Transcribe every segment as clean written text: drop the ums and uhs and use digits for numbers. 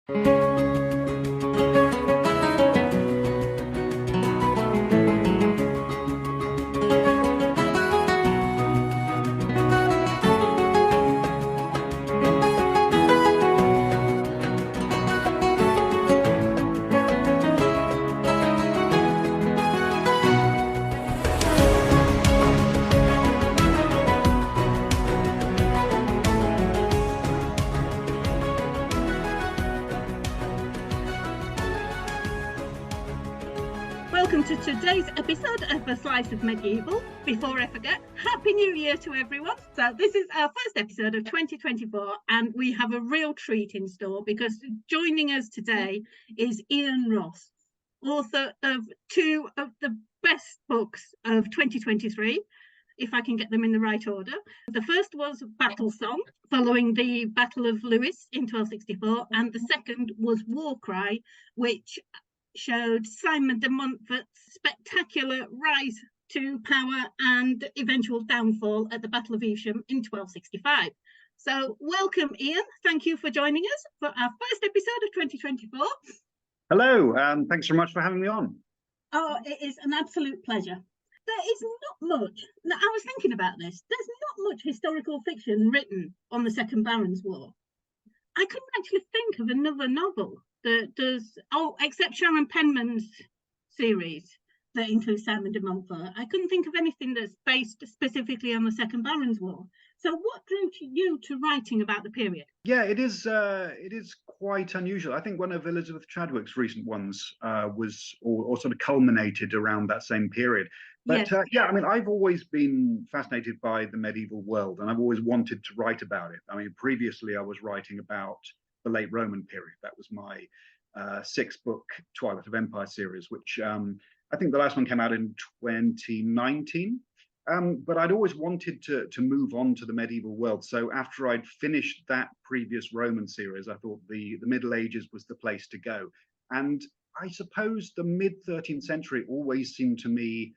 Welcome to today's episode of A Slice of Medieval. Before I forget, Happy New Year to everyone. So this is our first episode of 2024 and we have a real treat in store because joining us today is Ian Ross, author of two of the best books of 2023, if I can get them in the right order. The first was Battle Song, following the Battle of Lewes in 1264, and the second was War Cry, which showed Simon de Montfort's spectacular rise to power and eventual downfall at the Battle of Evesham in 1265. So welcome, Ian. Thank you for joining us for our first episode of 2024. Hello, and thanks very much for having me on. Oh, it is an absolute pleasure. There is not much, I was thinking about this, there's not much historical fiction written on the Second Barons' War. I couldn't actually think of another novel that does, except Sharon Penman's series that includes Simon de Montfort. I couldn't think of anything that's based specifically on the Second Barons' War. So what drew you to writing about the period? Yeah, it is quite unusual. I think one of Elizabeth Chadwick's recent ones was or sort of culminated around that same period. But yes. Yeah, I mean, I've always been fascinated by the medieval world and I've always wanted to write about it. I mean, previously I was writing about the late Roman period. That was my six-book Twilight of Empire series, which I think the last one came out in 2019. But I'd always wanted to move on to the medieval world. So after I'd finished that previous Roman series, I thought the Middle Ages was the place to go. And I suppose the mid-13th century always seemed to me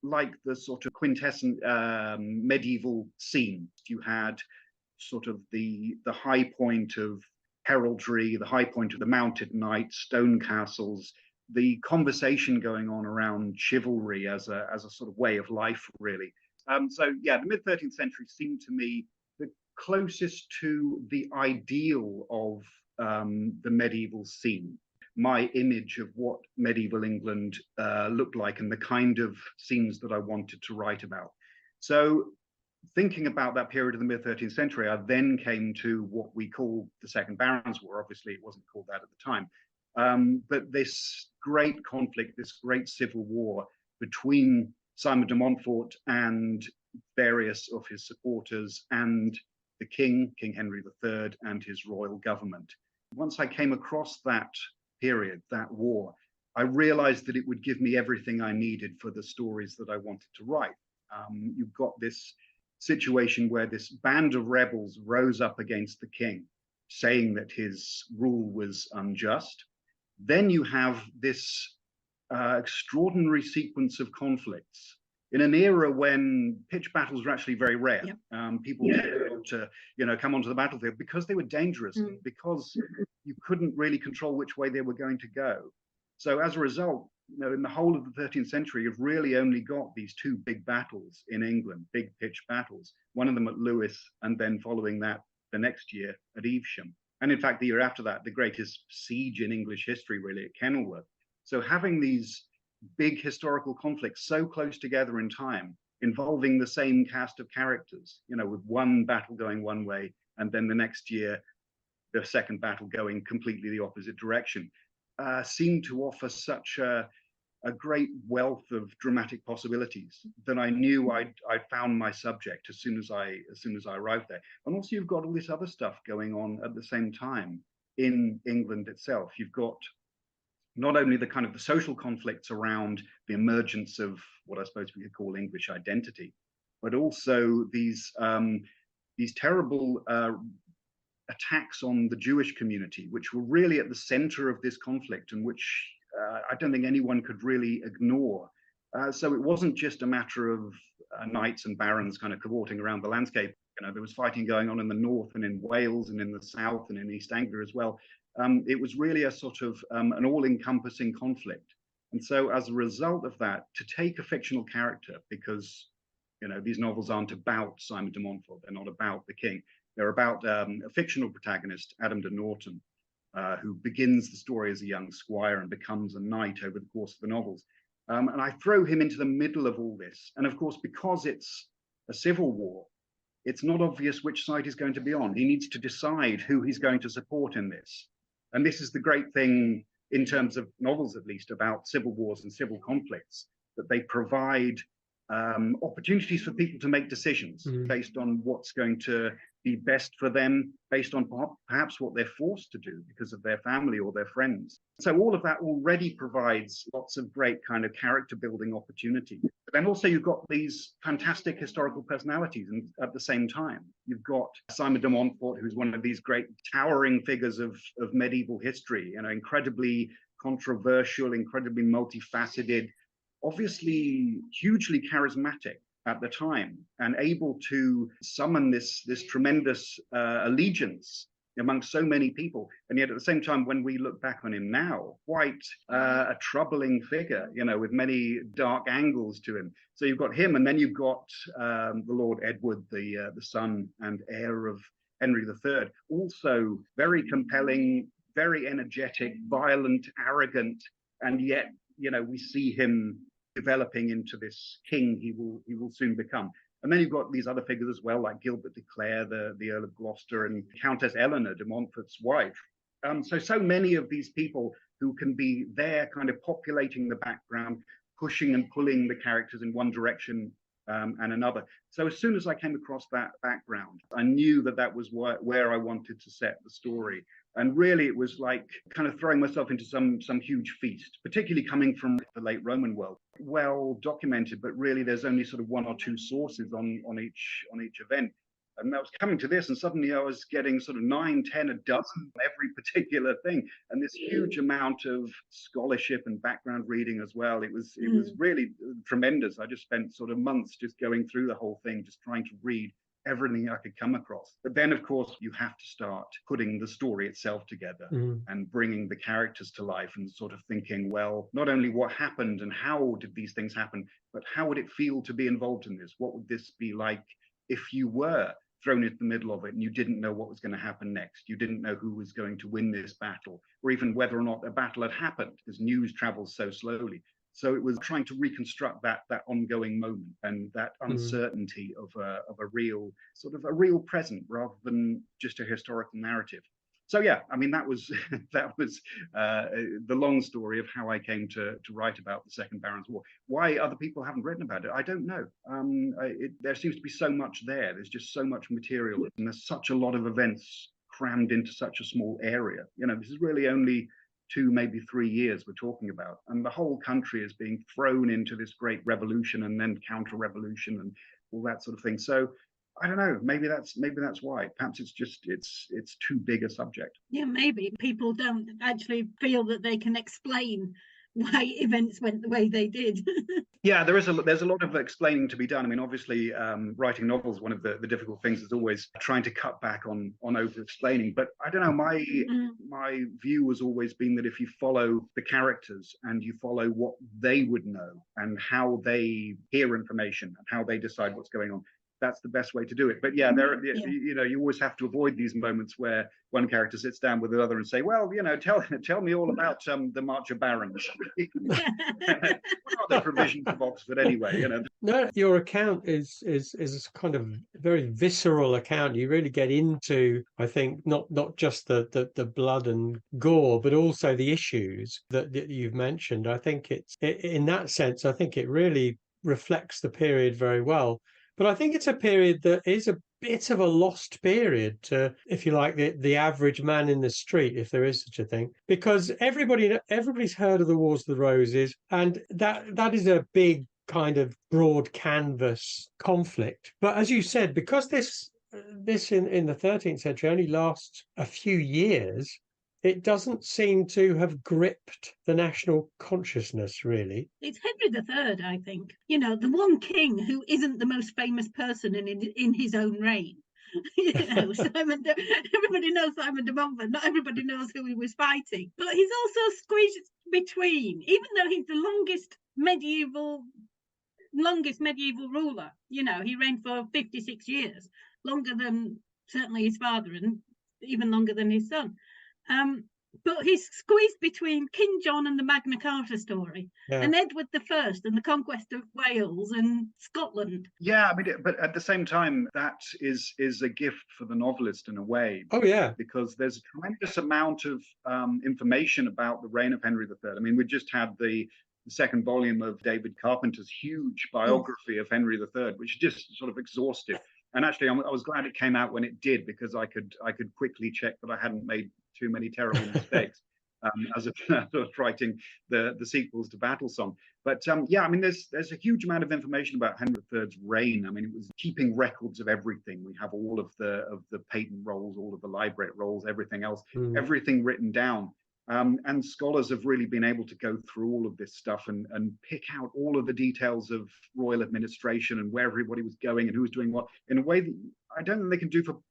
like the sort of quintessent medieval scene. You had sort of the high point of heraldry, the high point of the mounted knight, stone castles, the conversation going on around chivalry as a sort of way of life, really. So yeah, the mid-13th century seemed to me the closest to the ideal of the medieval scene. My image of what medieval England looked like and the kind of scenes that I wanted to write about. So thinking about that period of the mid-13th century, I then came to what we call the Second Barons' War. Obviously, it wasn't called that at the time. But this great conflict, this great civil war between Simon de Montfort and various of his supporters and the king, King Henry III, and his royal government. Once I came across that period, that war, I realized that it would give me everything I needed for the stories that I wanted to write. You've got this situation where this band of rebels rose up against the king, saying that his rule was unjust. Then you have this extraordinary sequence of conflicts in an era when pitched battles were actually very rare. Yep. People were able to, come onto the battlefield because they were dangerous, because you couldn't really control which way they were going to go. So as a result, in the whole of the 13th century, you've really only got these two big battles in England, big pitched battles, one of them at Lewes, and then following that the next year at Evesham. And in fact, the year after that, the greatest siege in English history, really, at Kenilworth. So having these big historical conflicts so close together in time, involving the same cast of characters, with one battle going one way, and then the next year, the second battle going completely the opposite direction, seemed to offer such a great wealth of dramatic possibilities that I knew I'd found my subject as soon as I arrived there. And also you've got all this other stuff going on at the same time in England itself. You've got not only the kind of the social conflicts around the emergence of what I suppose we could call English identity, but also these terrible attacks on the Jewish community, which were really at the center of this conflict and which I don't think anyone could really ignore. So it wasn't just a matter of knights and barons kind of cavorting around the landscape. There was fighting going on in the north and in Wales and in the south and in East Anglia as well. It was really a sort of an all-encompassing conflict. And so as a result of that, to take a fictional character, because these novels aren't about Simon de Montfort, they're not about the king, they're about a fictional protagonist, Adam de Norton, who begins the story as a young squire and becomes a knight over the course of the novels. And I throw him into the middle of all this. And of course, because it's a civil war, it's not obvious which side he's going to be on. He needs to decide who he's going to support in this. And this is the great thing, in terms of novels at least, about civil wars and civil conflicts, that they provide opportunities for people to make decisions based on what's going to be best for them, based on perhaps what they're forced to do because of their family or their friends. So all of that already provides lots of great kind of character building opportunity. But then also you've got these fantastic historical personalities, and at the same time you've got Simon de Montfort, who's one of these great towering figures of medieval history, incredibly controversial, incredibly multifaceted, obviously hugely charismatic at the time, and able to summon this tremendous allegiance amongst so many people. And yet at the same time, when we look back on him now, quite a troubling figure, with many dark angles to him. So you've got him, and then you've got the Lord Edward, the son and heir of Henry III, also very compelling, very energetic, violent, arrogant, and yet we see him developing into this king he will soon become. And then you've got these other figures as well, like Gilbert de Clare, the Earl of Gloucester, and Countess Eleanor de Montfort's wife. So many of these people who can be there kind of populating the background, pushing and pulling the characters in one direction and another. So as soon as I came across that background, I knew that was where I wanted to set the story. And really, it was like kind of throwing myself into some huge feast, particularly coming from the late Roman world. Well documented, but really there's only sort of one or two sources on each event. And I was coming to this, and suddenly I was getting sort of 9, 10, a dozen every particular thing, and this huge amount of scholarship and background reading as well. It was really tremendous. I just spent sort of months just going through the whole thing, just trying to read everything I could come across. But then, of course, you have to start putting the story itself together and bringing the characters to life, and sort of thinking, well, not only what happened and how did these things happen, but how would it feel to be involved in this? What would this be like if you were thrown into the middle of it and you didn't know what was going to happen next? You didn't know who was going to win this battle, or even whether or not a battle had happened, because news travels so slowly. So it was trying to reconstruct that ongoing moment and that uncertainty of a real present, rather than just a historical narrative. So yeah, I mean, that was the long story of how I came to write about the Second Barons' War. Why other people haven't written about it, I don't know. There seems to be so much there. There's just so much material, and there's such a lot of events crammed into such a small area. This is really only 2, maybe 3 years we're talking about, and the whole country is being thrown into this great revolution and then counter-revolution and all that sort of thing. So I don't know, maybe that's why. Perhaps it's too big a subject. Yeah, maybe people don't actually feel that they can explain why events went the way they did. Yeah, there's a lot of explaining to be done. I mean, obviously, writing novels, one of the difficult things is always trying to cut back on over explaining. But I don't know, my view has always been that if you follow the characters and you follow what they would know and how they hear information and how they decide what's going on, that's the best way to do it. But yeah, you always have to avoid these moments where one character sits down with another and say, well, tell me all about the March of Barons. What are the provisions of Oxford anyway? No, your account is kind of very visceral account. You really get into, I think, not just the blood and gore, but also the issues that you've mentioned. I think in that sense, I think it really reflects the period very well. But I think it's a period that is a bit of a lost period to, if you like, the average man in the street, if there is such a thing, because everybody's heard of the Wars of the Roses, and that is a big kind of broad canvas conflict. But as you said, because this in the 13th century only lasts a few years, it doesn't seem to have gripped the national consciousness, really. It's Henry III, I think. The one king who isn't the most famous person in his own reign. Everybody knows Simon de Montfort. Not everybody knows who he was fighting, but he's also squeezed between, even though he's the longest medieval ruler. He reigned for 56 years, longer than certainly his father, and even longer than his son. But he's squeezed between King John and the Magna Carta story, and Edward I and the conquest of Wales and Scotland. Yeah, I mean, but at the same time, that is a gift for the novelist in a way. Oh, yeah. Because there's a tremendous amount of information about the reign of Henry III. I mean, we just had the second volume of David Carpenter's huge biography of Henry III, which is just sort of exhaustive. And actually, I was glad it came out when it did, because I could quickly check that I hadn't made too many terrible mistakes as I was writing the sequels to Battlesong. But yeah, I mean, there's a huge amount of information about Henry III's reign. I mean, it was keeping records of everything. We have all of the patent rolls, all of the library rolls, everything else, everything written down. And scholars have really been able to go through all of this stuff and pick out all of the details of royal administration and where everybody was going and who was doing what in a way that I don't think they can do for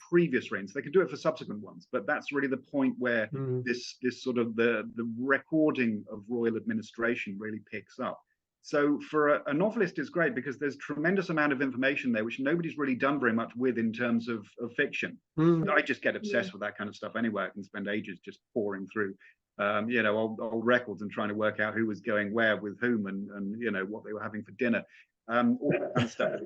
previous reigns. They can do it for subsequent ones, but that's really the point where this sort of the recording of royal administration really picks up. So for a novelist, it's great because there's tremendous amount of information there, which nobody's really done very much with in terms of fiction. I just get obsessed with that kind of stuff anyway. I can spend ages just pouring through, old records and trying to work out who was going where with whom and what they were having for dinner. All that kind of stuff.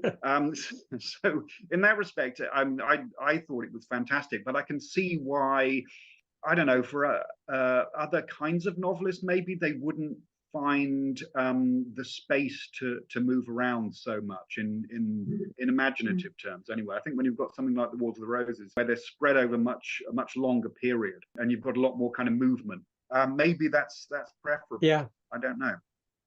So in that respect, I thought it was fantastic, but I can see why, I don't know, for other kinds of novelists, maybe they wouldn't find the space to move around so much in imaginative terms. Anyway, I think when you've got something like The Wars of the Roses, where they're spread over a much longer period, and you've got a lot more kind of movement, maybe that's preferable. Yeah, I don't know.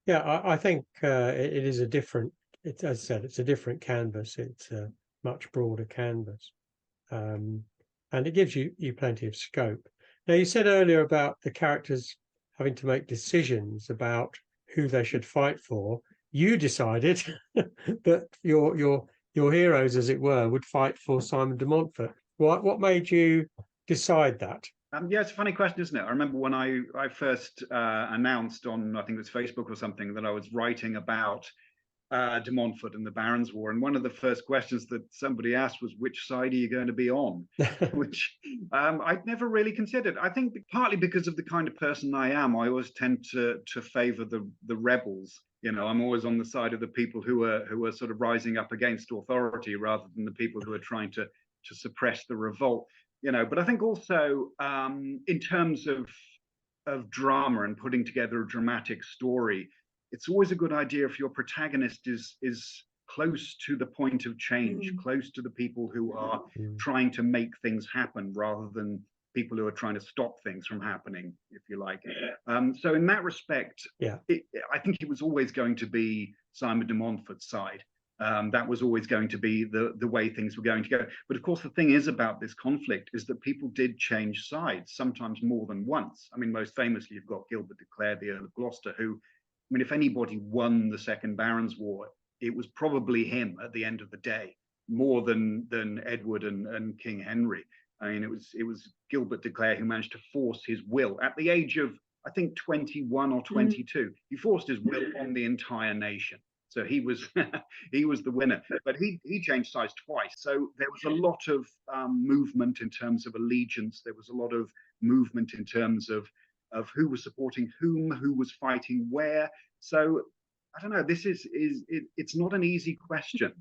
Yeah, I think it is a different. As I said, it's a different canvas. It's a much broader canvas, and it gives you plenty of scope. Now, you said earlier about the characters having to make decisions about who they should fight for. You decided that your heroes, as it were, would fight for Simon de Montfort. What made you decide that? Yeah, it's a funny question, isn't it? I remember when I first announced on, I think it was Facebook or something, that I was writing about de Montfort and the Barons' War, and one of the first questions that somebody asked was, which side are you going to be on? Which I'd never really considered. I think partly because of the kind of person I am, I always tend to favor the rebels. I'm always on the side of the people who are sort of rising up against authority rather than the people who are trying to suppress the revolt. But I think also in terms of drama and putting together a dramatic story, it's always a good idea if your protagonist is close to the point of change, close to the people who are trying to make things happen rather than people who are trying to stop things from happening, if you like. So in that respect, I think it was always going to be Simon de Montfort's side. That was always going to be the way things were going to go. But of course, the thing is about this conflict is that people did change sides, sometimes more than once. I mean, most famously, you've got Gilbert de Clare, the Earl of Gloucester, who, I mean, if anybody won the Second Barons' War, it was probably him at the end of the day, more than Edward and King Henry. I mean, it was Gilbert de Clare who managed to force his will at the age of, I think, 21 or 22. He forced his will on the entire nation. So he was the winner, but he changed sides twice. So there was a lot of movement in terms of allegiance. There was a lot of movement in terms of who was supporting whom, who was fighting where. So I don't know. It's not an easy question.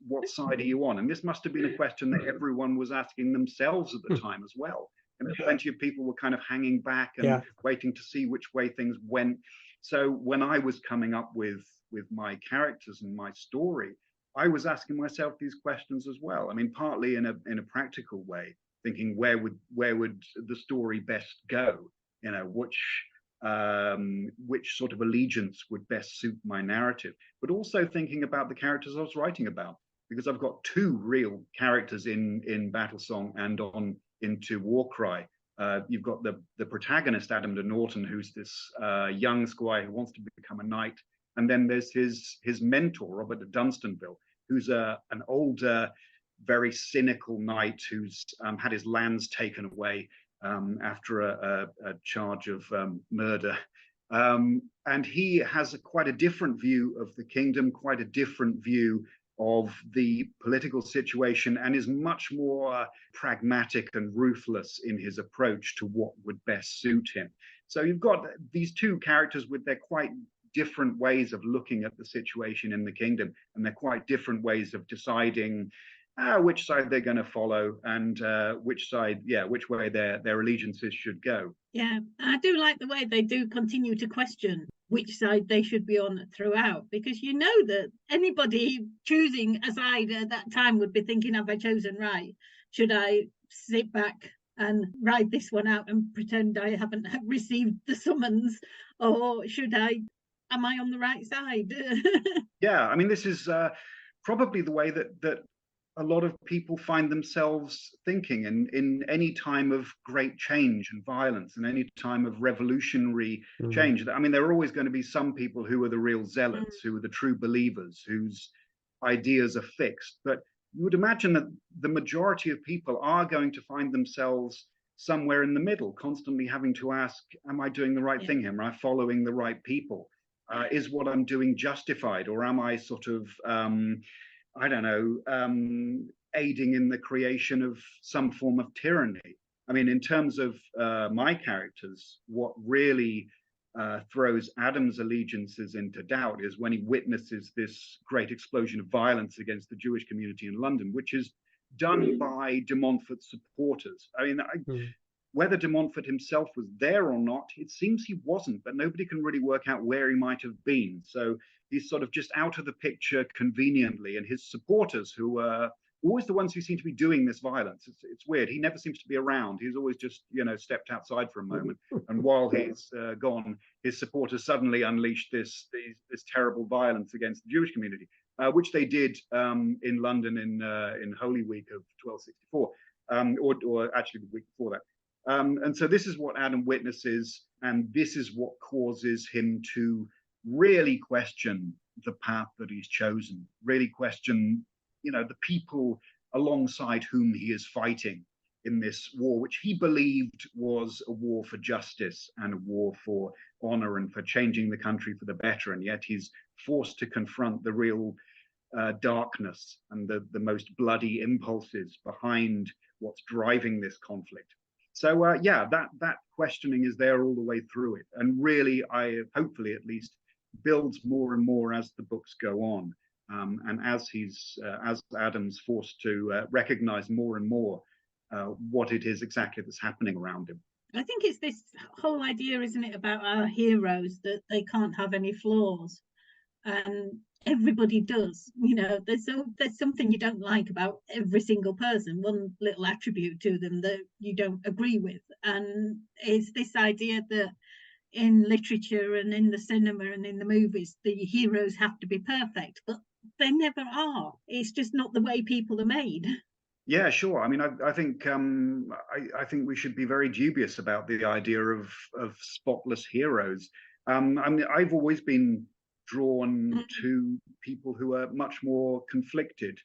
What side are you on? And this must have been a question that everyone was asking themselves at the time as well. And plenty of people were kind of hanging back and waiting to see which way things went. So when I was coming up with my characters and my story, I was asking myself these questions as well. I mean, partly in a practical way, thinking where would the story best go? Which sort of allegiance would best suit my narrative, but also thinking about the characters I was writing about, because I've got two real characters in Battlesong and into Warcry. You've got the protagonist, Adam de Norton, who's this young squire who wants to become a knight, and then there's his mentor, Robert de Dunstanville, who's an older, very cynical knight who's had his lands taken away after a charge of murder. And he has quite a different view of the kingdom, quite a different view of the political situation, and is much more pragmatic and ruthless in his approach to what would best suit him. So you've got these two characters with their quite different ways of looking at the situation in the kingdom, and they're quite different ways of deciding which side they're going to follow, and which way their allegiances should go. Yeah, I do like the way they do continue to question which side they should be on throughout, because you know that anybody choosing a side at that time would be thinking, have I chosen right? Should I sit back and ride this one out and pretend I haven't received the summons, or am I on the right side? Yeah, I mean, this is probably the way that a lot of people find themselves thinking in any time of great change and violence, and any time of revolutionary change. I mean, there are always going to be some people who are the real zealots, who are the true believers, whose ideas are fixed. But you would imagine that the majority of people are going to find themselves somewhere in the middle, constantly having to ask, am I doing the right thing here? Am I following the right people? Is what I'm doing justified, or am I sort of I don't know, aiding in the creation of some form of tyranny? I mean, in terms of my characters, what really throws Adam's allegiances into doubt is when he witnesses this great explosion of violence against the Jewish community in London, which is done by de Montfort's supporters. I mean, whether de Montfort himself was there or not, it seems he wasn't, but nobody can really work out where he might have been. So he's sort of just out of the picture conveniently, and his supporters, who are always the ones who seem to be doing this violence. It's weird. He never seems to be around. He's always just, stepped outside for a moment. And while he's gone, his supporters suddenly unleashed this terrible violence against the Jewish community, which they did in London in Holy Week of 1264, or actually the week before that. And so this is what Adam witnesses, and this is what causes him to really question the path that he's chosen, really question, the people alongside whom he is fighting in this war, which he believed was a war for justice and a war for honor and for changing the country for the better. And yet he's forced to confront the real darkness and the most bloody impulses behind what's driving this conflict. So that questioning is there all the way through it, and really, hopefully at least, builds more and more as the books go on, and as Adam's forced to recognize more and more what it is exactly that's happening around him. I think it's this whole idea, isn't it, about our heroes, that they can't have any flaws, and everybody does. There's something you don't like about every single person, one little attribute to them that you don't agree with. And it's this idea that in literature and in the cinema and in the movies, the heroes have to be perfect, but they never are. It's just not the way people are made. Yeah, sure. I mean, I think I think we should be very dubious about the idea of spotless heroes. I mean, I've always been drawn to people who are much more conflicted,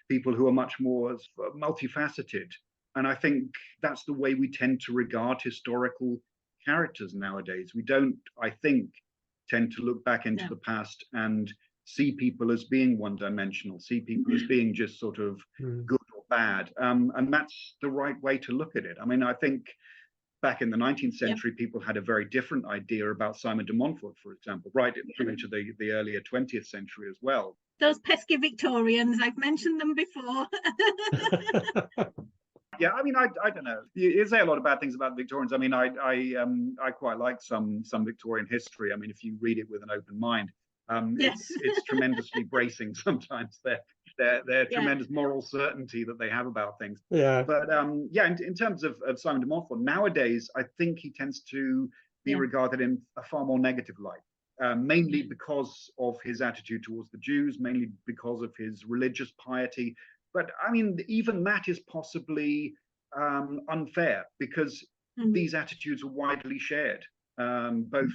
people who are much more multifaceted, and I think that's the way we tend to regard historical characters nowadays. We don't, I think, tend to look back into the past and see people as being one-dimensional, see people as being just sort of good or bad, and that's the right way to look at it. I mean, I think back in the 19th century, people had a very different idea about Simon de Montfort, for example, right through into the earlier 20th century as well. Those pesky Victorians, I've mentioned them before. Yeah, I mean, I don't know. You say a lot of bad things about Victorians. I mean, I quite like some Victorian history. I mean, if you read it with an open mind, it's tremendously bracing sometimes. Their tremendous moral certainty that they have about things. Yeah. But in terms of Simon de Montfort, nowadays I think he tends to be regarded in a far more negative light, mainly because of his attitude towards the Jews, mainly because of his religious piety. But I mean, even that is possibly unfair, because these attitudes are widely shared. Both,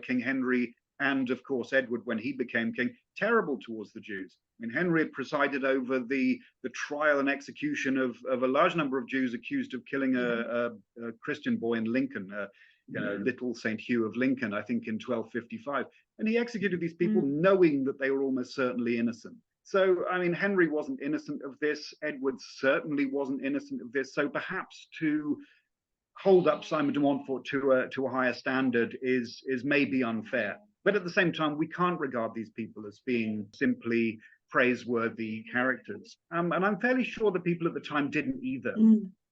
King Henry and, of course, Edward, when he became king, terrible towards the Jews. I mean, Henry had presided over the trial and execution of a large number of Jews accused of killing a Christian boy in Lincoln, little St. Hugh of Lincoln, I think in 1255. And he executed these people knowing that they were almost certainly innocent. So, I mean, Henry wasn't innocent of this. Edward certainly wasn't innocent of this. So perhaps to hold up Simon de Montfort to a higher standard is maybe unfair. But at the same time, we can't regard these people as being simply praiseworthy characters. And I'm fairly sure the people at the time didn't either.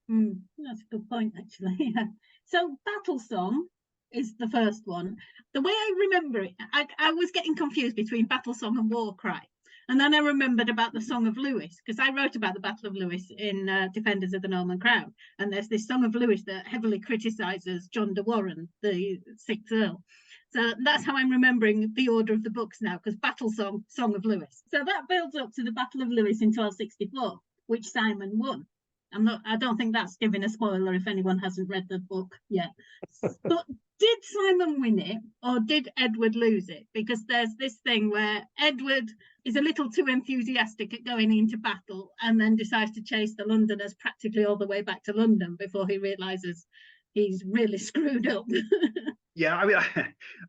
That's a good point, actually. Yeah. So Battle Song is the first one. The way I remember it, I was getting confused between Battle Song and War Cry. And then I remembered about the Song of Lewis, because I wrote about the Battle of Lewis in Defenders of the Norman Crown. And there's this Song of Lewis that heavily criticises John de Warenne, the 6th Earl. So that's how I'm remembering the order of the books now, because Battle Song, Song of Lewis. So that builds up to the Battle of Lewis in 1264, which Simon won. I don't think that's giving a spoiler if anyone hasn't read the book yet. But did Simon win it, or did Edward lose it? Because there's this thing where Edward is a little too enthusiastic at going into battle and then decides to chase the Londoners practically all the way back to London before he realizes he's really screwed up. Yeah, I mean,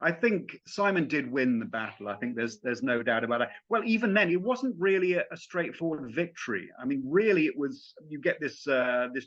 I think Simon did win the battle. I think there's no doubt about it. Well, even then, it wasn't really a straightforward victory. I mean, really, it was, you get this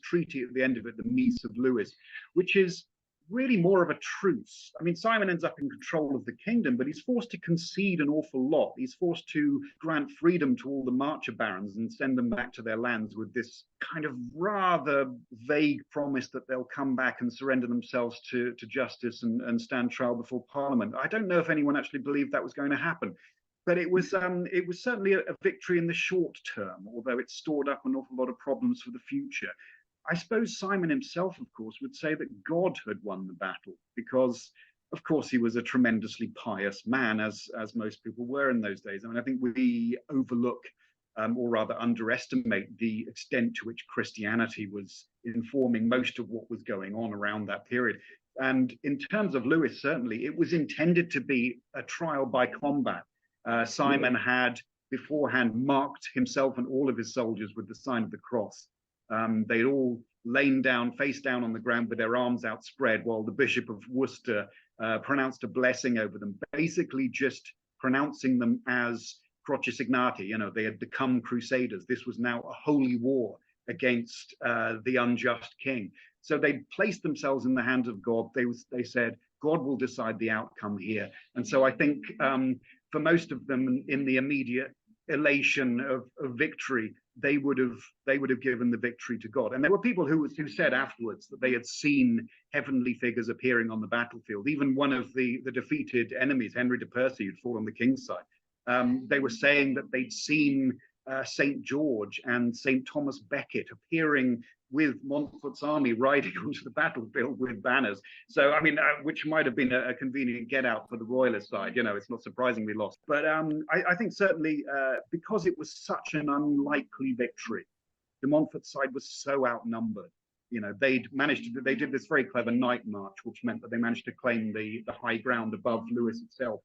treaty at the end of it, the Peace of Lewis, which is really more of a truce. I mean, Simon ends up in control of the kingdom, but he's forced to concede an awful lot. He's forced to grant freedom to all the marcher barons and send them back to their lands with this kind of rather vague promise that they'll come back and surrender themselves to justice and stand trial before Parliament. I don't know if anyone actually believed that was going to happen. But it was certainly a victory in the short term, although it stored up an awful lot of problems for the future. I suppose Simon himself, of course, would say that God had won the battle because, of course, he was a tremendously pious man, as most people were in those days. I mean, I think we overlook or rather underestimate the extent to which Christianity was informing most of what was going on around that period. And in terms of Lewis, certainly, it was intended to be a trial by combat. Simon had beforehand marked himself and all of his soldiers with the sign of the cross. They'd all lain down, face down on the ground with their arms outspread while the Bishop of Worcester pronounced a blessing over them, basically just pronouncing them as croce signati. You know, they had become crusaders. This was now a holy war against the unjust king. So they placed themselves in the hands of God. They said, God will decide the outcome here. And so I think for most of them in the immediate elation of victory, they would have given the victory to God. And there were people who said afterwards that they had seen heavenly figures appearing on the battlefield. Even one of the defeated enemies, Henry de Percy, who'd fought on the king's side, they were saying that they'd seen St. George and St. Thomas Becket appearing with Montfort's army riding onto the battlefield with banners. So, I mean, which might have been a convenient get out for the royalist side. You know, it's not surprising we lost. But I think certainly because it was such an unlikely victory, the Montfort side was so outnumbered. You know, they did this very clever night march, which meant that they managed to claim the high ground above Lewis itself.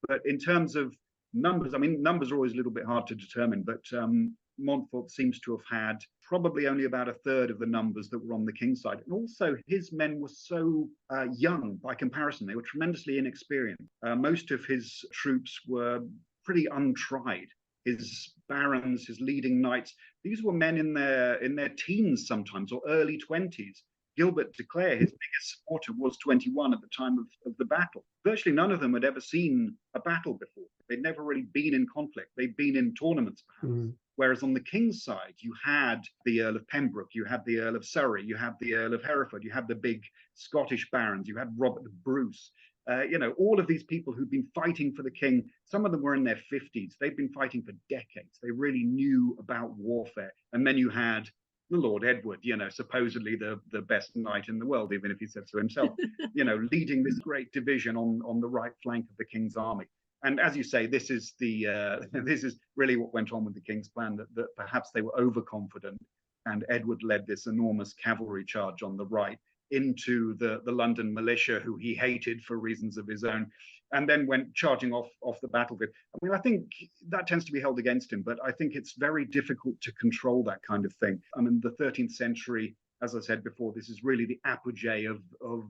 But in terms of numbers, I mean, numbers are always a little bit hard to determine, but Montfort seems to have had probably only about a third of the numbers that were on the king's side. And also his men were so young by comparison. They were tremendously inexperienced. Most of his troops were pretty untried. His barons, his leading knights, these were men in their teens sometimes, or early 20s. Gilbert de Clare, his biggest supporter, was 21 at the time of the battle. Virtually none of them had ever seen a battle before. They'd never really been in conflict. They'd been in tournaments, perhaps. Whereas on the king's side, you had the Earl of Pembroke, you had the Earl of Surrey, you had the Earl of Hereford, you had the big Scottish barons, you had Robert of Bruce. You know, all of these people who'd been fighting for the king, some of them were in their 50s. They'd been fighting for decades. They really knew about warfare. And then you had the Lord Edward, you know, supposedly the best knight in the world, even if he said so himself, you know, leading this great division on the right flank of the king's army. And as you say, this is really what went on with the king's plan, that perhaps they were overconfident and Edward led this enormous cavalry charge on the right. into the London militia, who he hated for reasons of his own, and then went charging off the battlefield. I mean, I think that tends to be held against him, but I think it's very difficult to control that kind of thing. I mean, the 13th century, as I said before, this is really the apogee of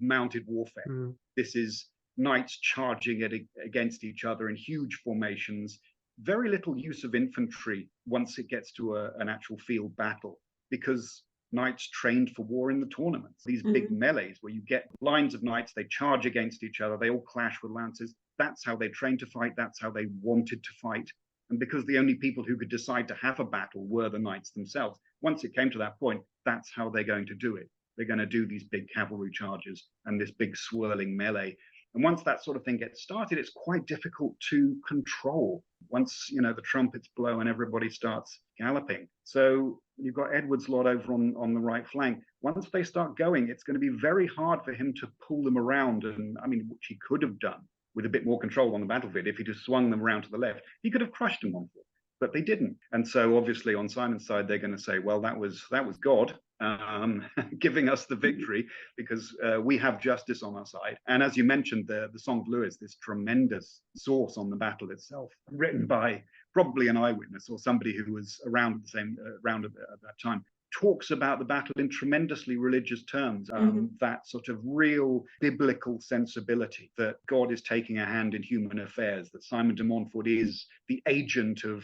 mounted warfare. This is knights charging against each other in huge formations. Very little use of infantry once it gets to an actual field battle, because knights trained for war in the tournaments. These big melees where you get lines of knights, they charge against each other, they all clash with lances. That's how they trained to fight, that's how they wanted to fight. And because the only people who could decide to have a battle were the knights themselves, once it came to that point, that's how they're going to do it. They're going to do these big cavalry charges and this big swirling melee. And once that sort of thing gets started, it's quite difficult to control once, you know, the trumpets blow and everybody starts galloping. So you've got Edward's lot over on the right flank. Once they start going, it's going to be very hard for him to pull them around. And I mean, which he could have done with a bit more control on the battlefield. If he just swung them around to the left, he could have crushed them on foot, but they didn't. And so obviously on Simon's side, they're going to say, well, that was God giving us the victory, because we have justice on our side. And as you mentioned, the Song of Lewis, this tremendous source on the battle itself, written by probably an eyewitness or somebody who was around at that time, talks about the battle in tremendously religious terms, that sort of real biblical sensibility that God is taking a hand in human affairs, that Simon de Montfort is the agent of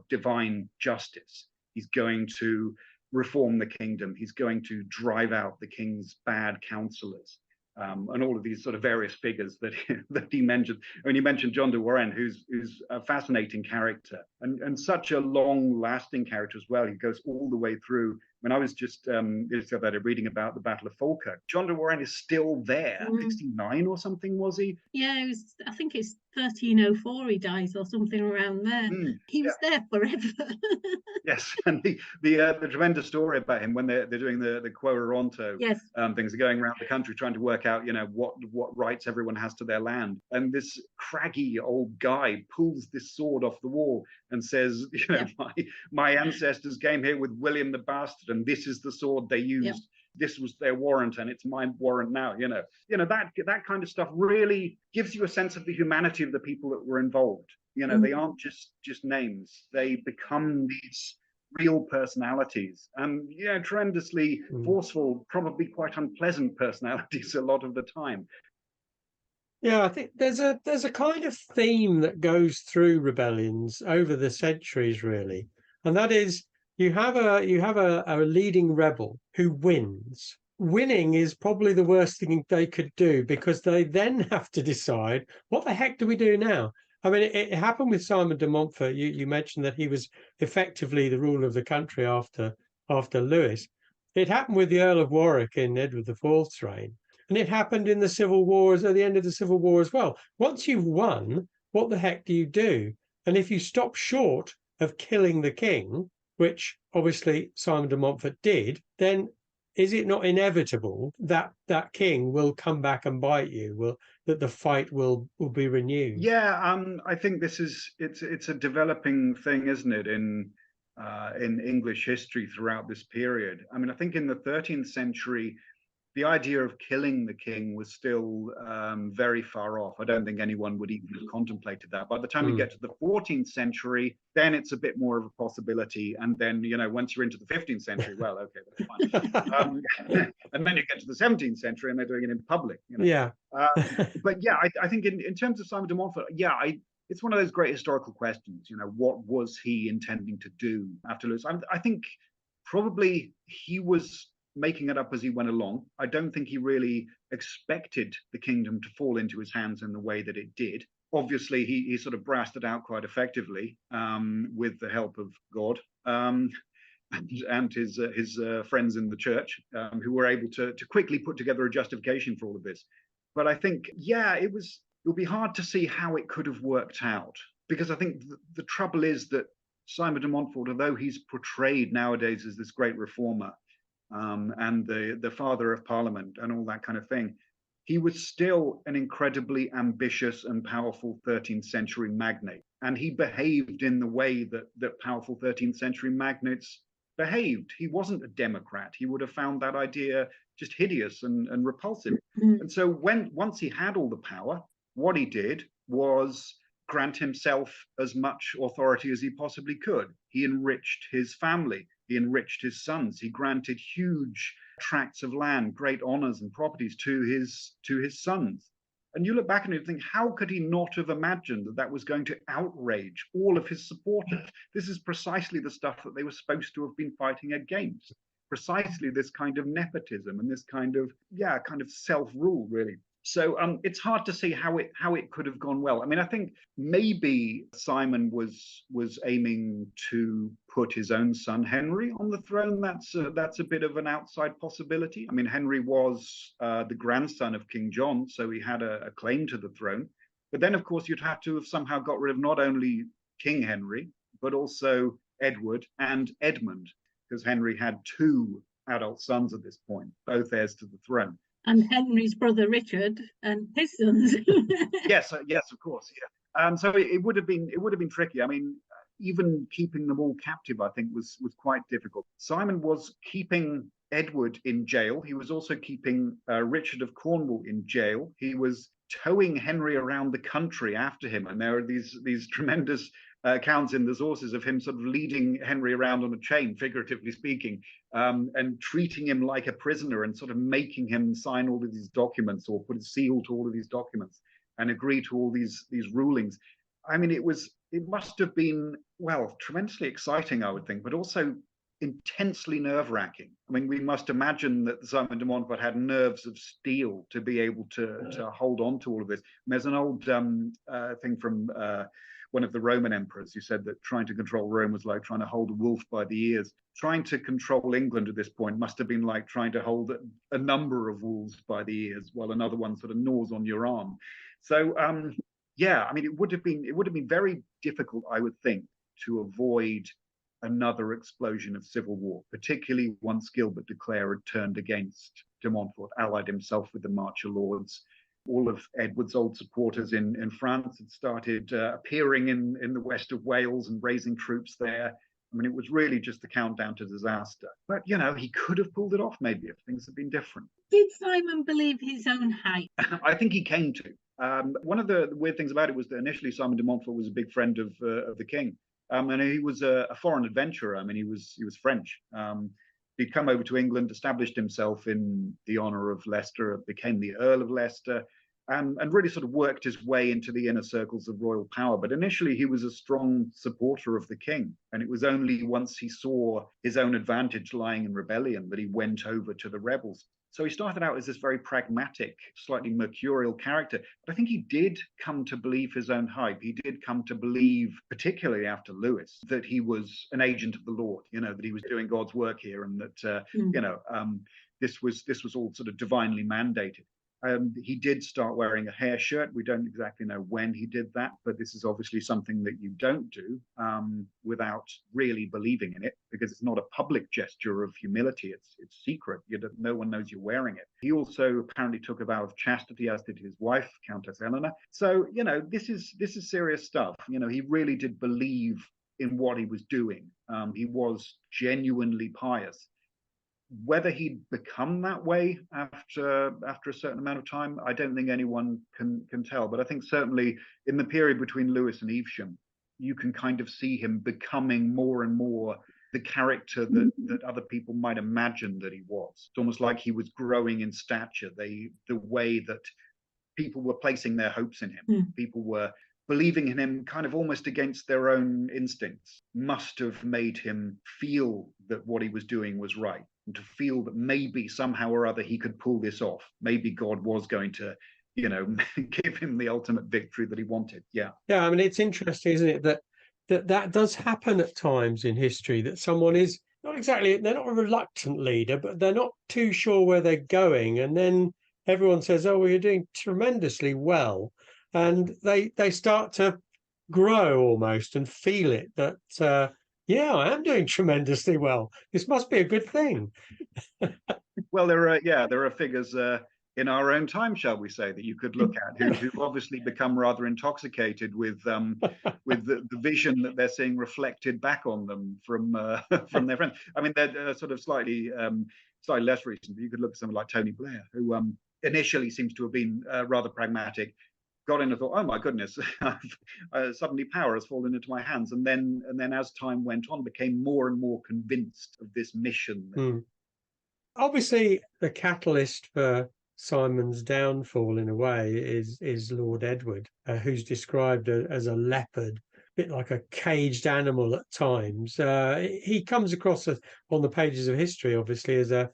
divine justice. He's going to reform the kingdom. He's going to drive out the king's bad counselors. And all of these sort of various figures that he mentioned. I mean, he mentioned John de Warenne, who's a fascinating character and such a long-lasting character as well. He goes all the way through. When I was just reading about the Battle of Falkirk, John de Warenne is still there. 69 or something, was he? Yeah, it was. I think it's 1304 he dies or something around there. He was there forever. Yes, and the tremendous story about him when they're doing the Quo Warranto things, are going around the country trying to work out, you know, what rights everyone has to their land. And this craggy old guy pulls this sword off the wall and says, you know, my ancestors came here with William the Bastard, and this is the sword they used. This was their warrant, and it's my warrant now. You know that kind of stuff really gives you a sense of the humanity of the people that were involved. You know, they aren't just names; they become these real personalities, and tremendously forceful, probably quite unpleasant personalities a lot of the time. Yeah, I think there's a kind of theme that goes through rebellions over the centuries, really, and that is you have a leading rebel who wins. Winning is probably the worst thing they could do, because they then have to decide, what the heck do we do now? I mean, it happened with Simon de Montfort. You mentioned that he was effectively the ruler of the country after Lewis. It happened with the Earl of Warwick in Edward IV's reign. And it happened in the Civil Wars, at the end of the Civil War as well. Once you've won, what the heck do you do? And if you stop short of killing the king, which obviously Simon de Montfort did, then is it not inevitable that that king will come back and bite you? That the fight will be renewed? Yeah, I think it's a developing thing, isn't it, in English history throughout this period. I mean, I think in the 13th century, the idea of killing the king was still very far off. I don't think anyone would even have contemplated that. By the time you get to the 14th century, then it's a bit more of a possibility. And then, once you're into the 15th century, well, okay, that's fine. And then you get to the 17th century and they're doing it in public. Yeah. But yeah, I think in terms of Simon de Montfort, it's one of those great historical questions. What was he intending to do after Lewis? I think probably he was making it up as he went along. I don't think he really expected the kingdom to fall into his hands in the way that it did. Obviously, he sort of brassed it out quite effectively with the help of God and his friends in the church, who were able to quickly put together a justification for all of this. But I think, it will be hard to see how it could have worked out, because I think the trouble is that Simon de Montfort, although he's portrayed nowadays as this great reformer, and the father of Parliament and all that kind of thing, he was still an incredibly ambitious and powerful 13th century magnate. And he behaved in the way that powerful 13th century magnates behaved. He wasn't a democrat. He would have found that idea just hideous and repulsive. And so once he had all the power, what he did was grant himself as much authority as he possibly could. He enriched his family. He enriched his sons. He granted huge tracts of land, great honors and properties to his sons. And you look back and you think, how could he not have imagined that that was going to outrage all of his supporters? This is precisely the stuff that they were supposed to have been fighting against. Precisely this kind of nepotism and this kind of self-rule, really. So it's hard to see how it could have gone well. I mean, I think maybe Simon was aiming to put his own son Henry on the throne. That's a bit of an outside possibility. I mean, Henry was the grandson of King John, so he had a claim to the throne. But then, of course, you'd have to have somehow got rid of not only King Henry, but also Edward and Edmund, because Henry had two adult sons at this point, both heirs to the throne. And Henry's brother Richard and his sons. yes, of course, yeah. So it would have been tricky. I mean, even keeping them all captive, I think, was quite difficult. Simon was keeping Edward in jail. He was also keeping Richard of Cornwall in jail. He was towing Henry around the country after him, and there are these tremendous accounts in the sources of him sort of leading Henry around on a chain, figuratively speaking, and treating him like a prisoner and sort of making him sign all of these documents or put a seal to all of these documents and agree to all these rulings. I mean, it must have been, well, tremendously exciting, I would think, but also intensely nerve-wracking. I mean, we must imagine that Simon de Montfort had nerves of steel to be able to hold on to all of this. And there's an old thing from one of the Roman emperors who said that trying to control Rome was like trying to hold a wolf by the ears. Trying to control England at this point must have been like trying to hold a number of wolves by the ears while another one sort of gnaws on your arm. So yeah, I mean, it would have been very difficult, I would think, to avoid another explosion of civil war, particularly once Gilbert de Clare had turned against de Montfort, allied himself with the Marcher Lords. All of Edward's old supporters in France had started appearing in the west of Wales and raising troops there. I mean, it was really just the countdown to disaster. But, you know, he could have pulled it off maybe if things had been different. Did Simon believe his own hype? I think he came to. One of the weird things about it was that initially Simon de Montfort was a big friend of the king. And he was a foreign adventurer. I mean, he was French. He'd come over to England, established himself in the honor of Leicester, became the Earl of Leicester, and really sort of worked his way into the inner circles of royal power. But initially, he was a strong supporter of the king. And it was only once he saw his own advantage lying in rebellion that he went over to the rebels. So he started out as this very pragmatic, slightly mercurial character. But I think he did come to believe his own hype. He did come to believe, particularly after Lewis, that he was an agent of the Lord, you know, that he was doing God's work here and that, you know, this was all sort of divinely mandated. He did start wearing a hair shirt. We don't exactly know when he did that, but this is obviously something that you don't do without really believing in it, because it's not a public gesture of humility. It's secret. No one knows you're wearing it. He also apparently took a vow of chastity, as did his wife, Countess Eleanor. So, you know, this is serious stuff. You know, he really did believe in what he was doing. He was genuinely pious. Whether he'd become that way after a certain amount of time, I don't think anyone can tell. But I think certainly in the period between Lewis and Evesham, you can kind of see him becoming more and more the character that other people might imagine that he was. It's almost like he was growing in stature. The way that people were placing their hopes in him, people were believing in him kind of almost against their own instincts, must have made him feel that what he was doing was right, and to feel that maybe somehow or other he could pull this off. Maybe God was going to, you know, give him the ultimate victory that he wanted. Yeah. Yeah, I mean, it's interesting, isn't it, that does happen at times in history, that someone is not exactly, they're not a reluctant leader, but they're not too sure where they're going. And then everyone says, oh, well, you're doing tremendously well. And they start to grow almost and feel it that, yeah, I am doing tremendously well. This must be a good thing. Well, there are figures in our own time, shall we say, that you could look at who've obviously become rather intoxicated with the vision that they're seeing reflected back on them from their friends. I mean, they're sort of slightly slightly less recent, but you could look at someone like Tony Blair, who initially seems to have been rather pragmatic, got in and thought, oh my goodness, suddenly power has fallen into my hands. And then as time went on, became more and more convinced of this mission. Obviously, the catalyst for Simon's downfall, in a way, is Lord Edward, who's described as a leopard, a bit like a caged animal at times. He comes across on the pages of history, obviously, as a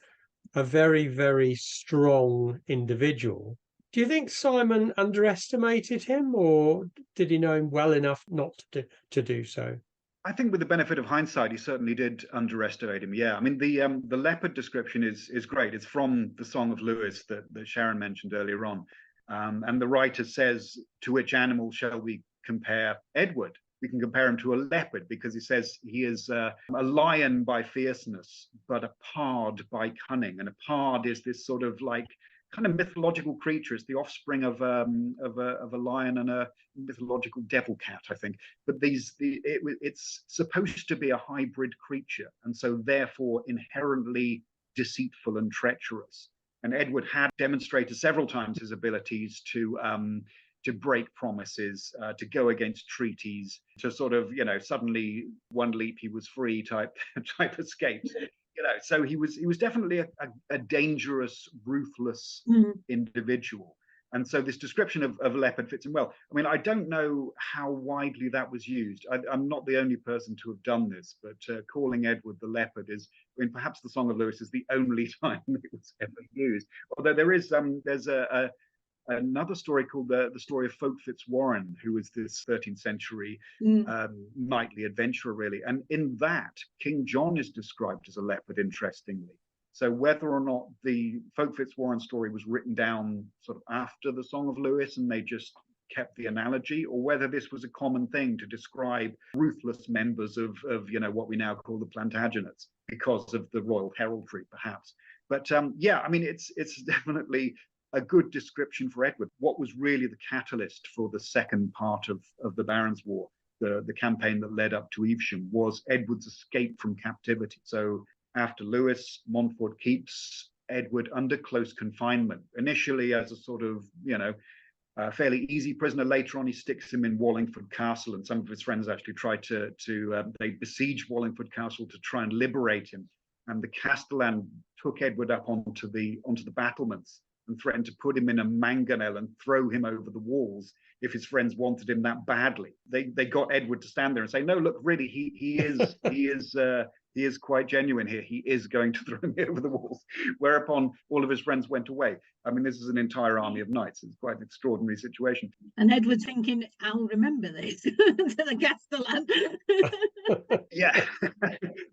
very, very strong individual. Do you think Simon underestimated him, or did he know him well enough not to do so? I think with the benefit of hindsight, he certainly did underestimate him. Yeah, I mean the leopard description is great. It's from the Song of Lewis that Sharon mentioned earlier on, and the writer says, "To which animal shall we compare Edward? We can compare him to a leopard because he says he is a lion by fierceness, but a pard by cunning. And a pard is this sort of like kind of mythological creature. It's the offspring of a lion and a mythological devil cat, I think. But it's supposed to be a hybrid creature, and so therefore inherently deceitful and treacherous. And Edward had demonstrated several times his abilities to break promises, to go against treaties, to sort of, suddenly one leap he was free type escapes. So he was definitely a dangerous, ruthless individual. And so this description of leopard fits him well. I mean, I don't know how widely that was used. I'm not the only person to have done this, but calling Edward the leopard is, perhaps the Song of Lewis is the only time it was ever used. Although there's another story called the story of Folk Fitzwarren, who was this 13th century knightly adventurer, really. And in that, King John is described as a leopard, interestingly. So whether or not the Folk Fitzwarren story was written down sort of after the Song of Lewis and they just kept the analogy, or whether this was a common thing to describe ruthless members of what we now call the Plantagenets because of the royal heraldry, perhaps. But I mean, it's definitely a good description for Edward. What was really the catalyst for the second part of the Barons' War, the campaign that led up to Evesham, was Edward's escape from captivity. So after Lewis, Montfort keeps Edward under close confinement, initially as a sort of, fairly easy prisoner. Later on, he sticks him in Wallingford Castle, and some of his friends actually try they besiege Wallingford Castle to try and liberate him. And the Castellan took Edward up onto the battlements and threatened to put him in a mangonel and throw him over the walls if his friends wanted him that badly. They got Edward to stand there and say, "No, look, really, he is quite genuine here. He is going to throw me over the walls." Whereupon all of his friends went away. I mean, this is an entire army of knights. It's quite an extraordinary situation. And Edward's thinking, "I'll remember this," to the Castellan. Yeah.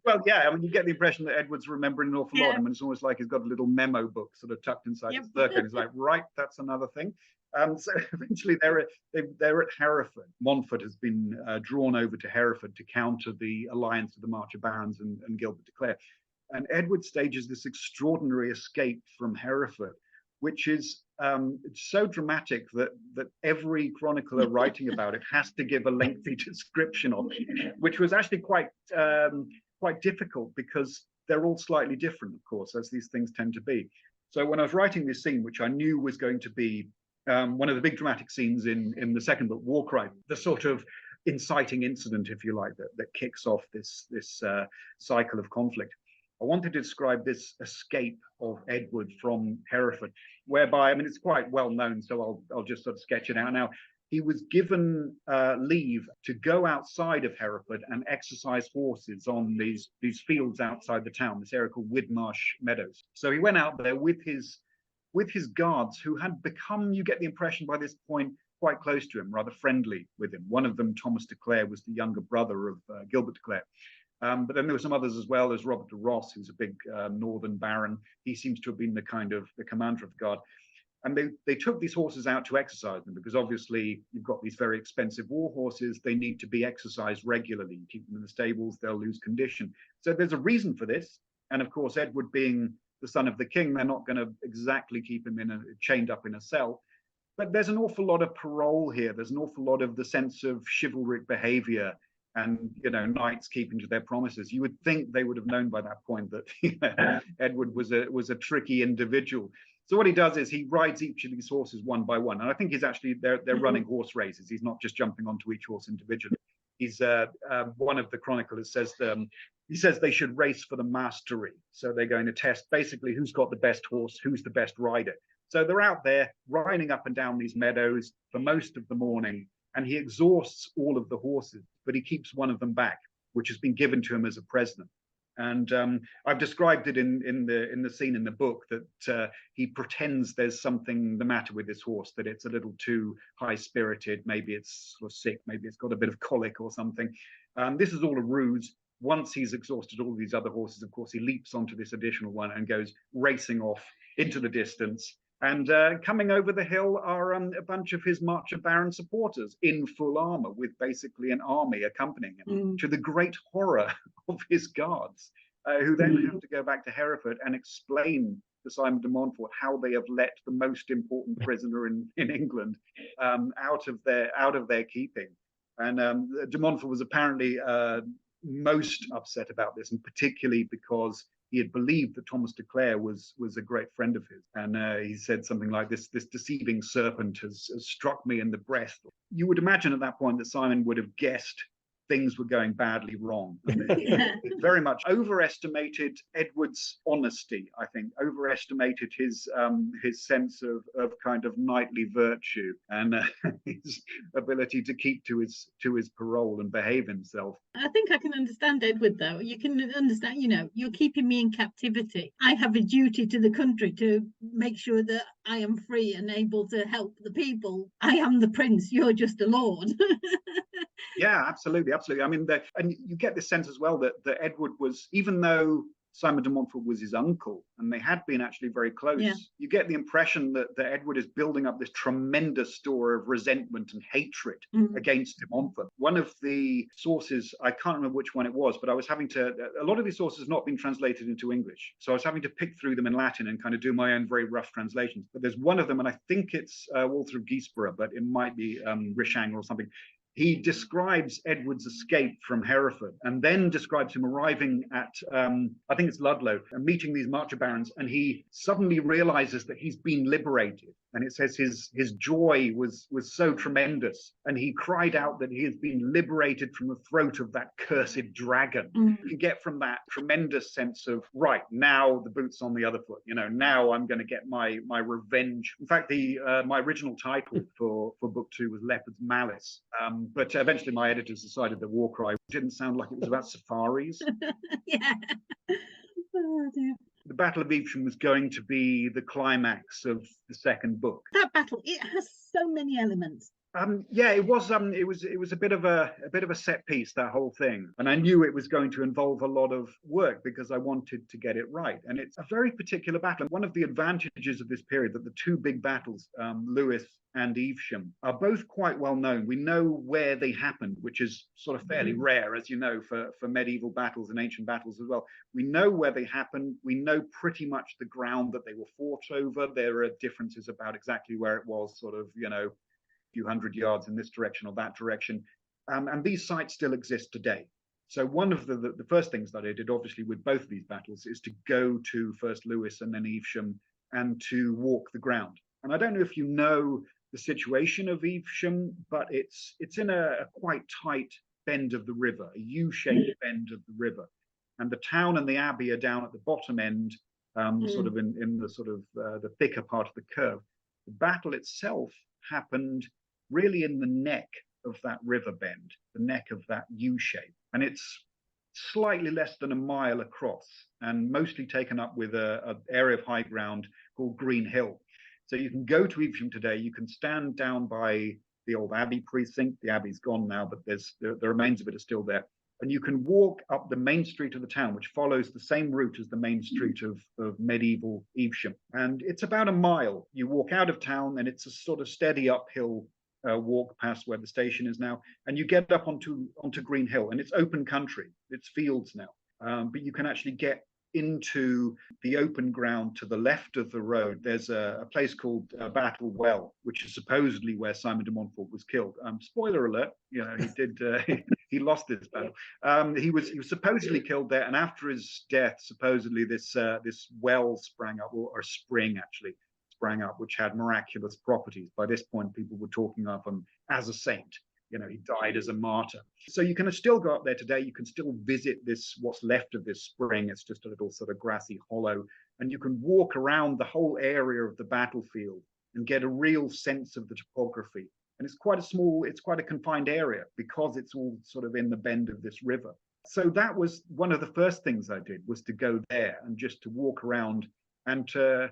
Well, yeah, I mean, you get the impression that Edward's remembering an awful lot. I mean, it's almost like he's got a little memo book sort of tucked inside his circuit. And he's like, right, that's another thing. So eventually they're at Hereford. Montfort has been drawn over to Hereford to counter the alliance of the March of Barons and Gilbert de Clare. And Edward stages this extraordinary escape from Hereford, which is so dramatic that every chronicler writing about it has to give a lengthy description of it, which was actually quite difficult because they're all slightly different, of course, as these things tend to be. So when I was writing this scene, which I knew was going to be one of the big dramatic scenes in the second book, Warcry, the sort of inciting incident, if you like, that kicks off this cycle of conflict, I wanted to describe this escape of Edward from Hereford, whereby, I mean, it's quite well known, so I'll just sort of sketch it out now. He was given leave to go outside of Hereford and exercise horses on these fields outside the town, this area called Widmarsh Meadows. So he went out there with his guards, who had become, you get the impression by this point, quite close to him, rather friendly with him. One of them, Thomas de Clare, was the younger brother of Gilbert de Clare. But then there were some others as well. There's Robert de Ross, who's a big northern baron. He seems to have been the commander of the guard. And they took these horses out to exercise them because obviously you've got these very expensive war horses. They need to be exercised regularly. You keep them in the stables, they'll lose condition. So there's a reason for this. And of course, Edward being the son of the king, they're not going to exactly keep him chained up in a cell. But there's an awful lot of parole here. There's an awful lot of the sense of chivalric behavior and knights keeping to their promises. You would think they would have known by that point that Edward was a tricky individual. So what he does is he rides each of these horses one by one, and I think they're running horse races. He's not just jumping onto each horse individually. He's one of the chroniclers says he says they should race for the mastery. So they're going to test basically who's got the best horse, who's the best rider. So they're out there riding up and down these meadows for most of the morning, and he exhausts all of the horses, but he keeps one of them back, which has been given to him as a present. And I've described it in the scene in the book that he pretends there's something the matter with this horse, that it's a little too high-spirited, maybe it's sort of sick, maybe it's got a bit of colic or something. This is all a ruse. Once he's exhausted all these other horses, of course, he leaps onto this additional one and goes racing off into the distance. And coming over the hill are a bunch of his Marcher Baron supporters in full armor, with basically an army accompanying him, to the great horror of his guards, who then have to go back to Hereford and explain to Simon de Montfort how they have let the most important prisoner in England out of their keeping. And de Montfort was apparently most upset about this, and particularly because he had believed that Thomas de Clare was a great friend of his. And he said something like, this deceiving serpent has struck me in the breast. You would imagine at that point that Simon would have guessed things were going badly wrong. It very much overestimated Edward's honesty, I think, overestimated his sense of kind of knightly virtue and his ability to keep to his parole and behave himself. I think I can understand Edward, though. You can understand, you're keeping me in captivity. I have a duty to the country to make sure that I am free and able to help the people. I am the prince, you're just a lord. Yeah, absolutely. I mean, and you get this sense as well that Edward was, even though Simon de Montfort was his uncle, and they had been actually very close. Yeah. You get the impression that Edward is building up this tremendous store of resentment and hatred against de Montfort. One of the sources, I can't remember which one it was, but a lot of these sources have not been translated into English. So I was having to pick through them in Latin and kind of do my own very rough translations. But there's one of them, and I think it's Walter of Guisborough, but it might be Rishanger or something. He describes Edward's escape from Hereford, and then describes him arriving at, I think it's Ludlow, and meeting these Marcher Barons, and he suddenly realizes that he's been liberated. And it says his joy was so tremendous, and he cried out that he has been liberated from the throat of that cursed dragon. You get from that tremendous sense of, right, now the boot's on the other foot. Now I'm going to get my revenge. In fact, my original title for book 2 was Leopard's Malice, but eventually my editors decided that Warcry didn't sound like it was about safaris. Yeah. Oh, dear. The Battle of Evesham was going to be the climax of the second book. That battle, it has so many elements. Yeah, it was a bit of a set piece, that whole thing, and I knew it was going to involve a lot of work because I wanted to get it right. And it's a very particular battle. One of the advantages of this period, that the two big battles, Lewes and Evesham, are both quite well known. We know where they happened, which is sort of fairly rare, as you know, for medieval battles and ancient battles as well. We know where they happened. We know pretty much the ground that they were fought over. There are differences about exactly where it was, sort of, few hundred yards in this direction or that direction, and these sites still exist today. So one of the first things that I did, obviously, with both of these battles, is to go to first Lewes and then Evesham and to walk the ground. And I don't know if you know the situation of Evesham, but it's in a quite tight bend of the river, a U-shaped bend of the river, and the town and the abbey are down at the bottom end, sort of in the sort of the thicker part of the curve. The battle itself happened really in the neck of that river bend, the neck of that U-shape. And it's slightly less than a mile across and mostly taken up with an area of high ground called Green Hill. So you can go to Evesham today, you can stand down by the old Abbey precinct. The Abbey's gone now, but the remains of it are still there. And you can walk up the main street of the town, which follows the same route as the main street of medieval Evesham. And it's about a mile. You walk out of town and it's a sort of steady uphill walk past where the station is now, and you get up onto Green Hill, and it's open country, it's fields now, but you can actually get into the open ground to the left of the road. There's a place called Battle Well, which is supposedly where Simon de Montfort was killed. Spoiler alert, he did he lost this battle. He was supposedly killed there, and after his death, supposedly this well sprang up, or a spring actually sprang up, which had miraculous properties. By this point, people were talking of him as a saint. You know, he died as a martyr. So you can still go up there today. You can still visit what's left of this spring. It's just a little sort of grassy hollow, and you can walk around the whole area of the battlefield and get a real sense of the topography. And it's quite a confined area because it's all sort of in the bend of this river. So that was one of the first things I did, was to go there and just to walk around and to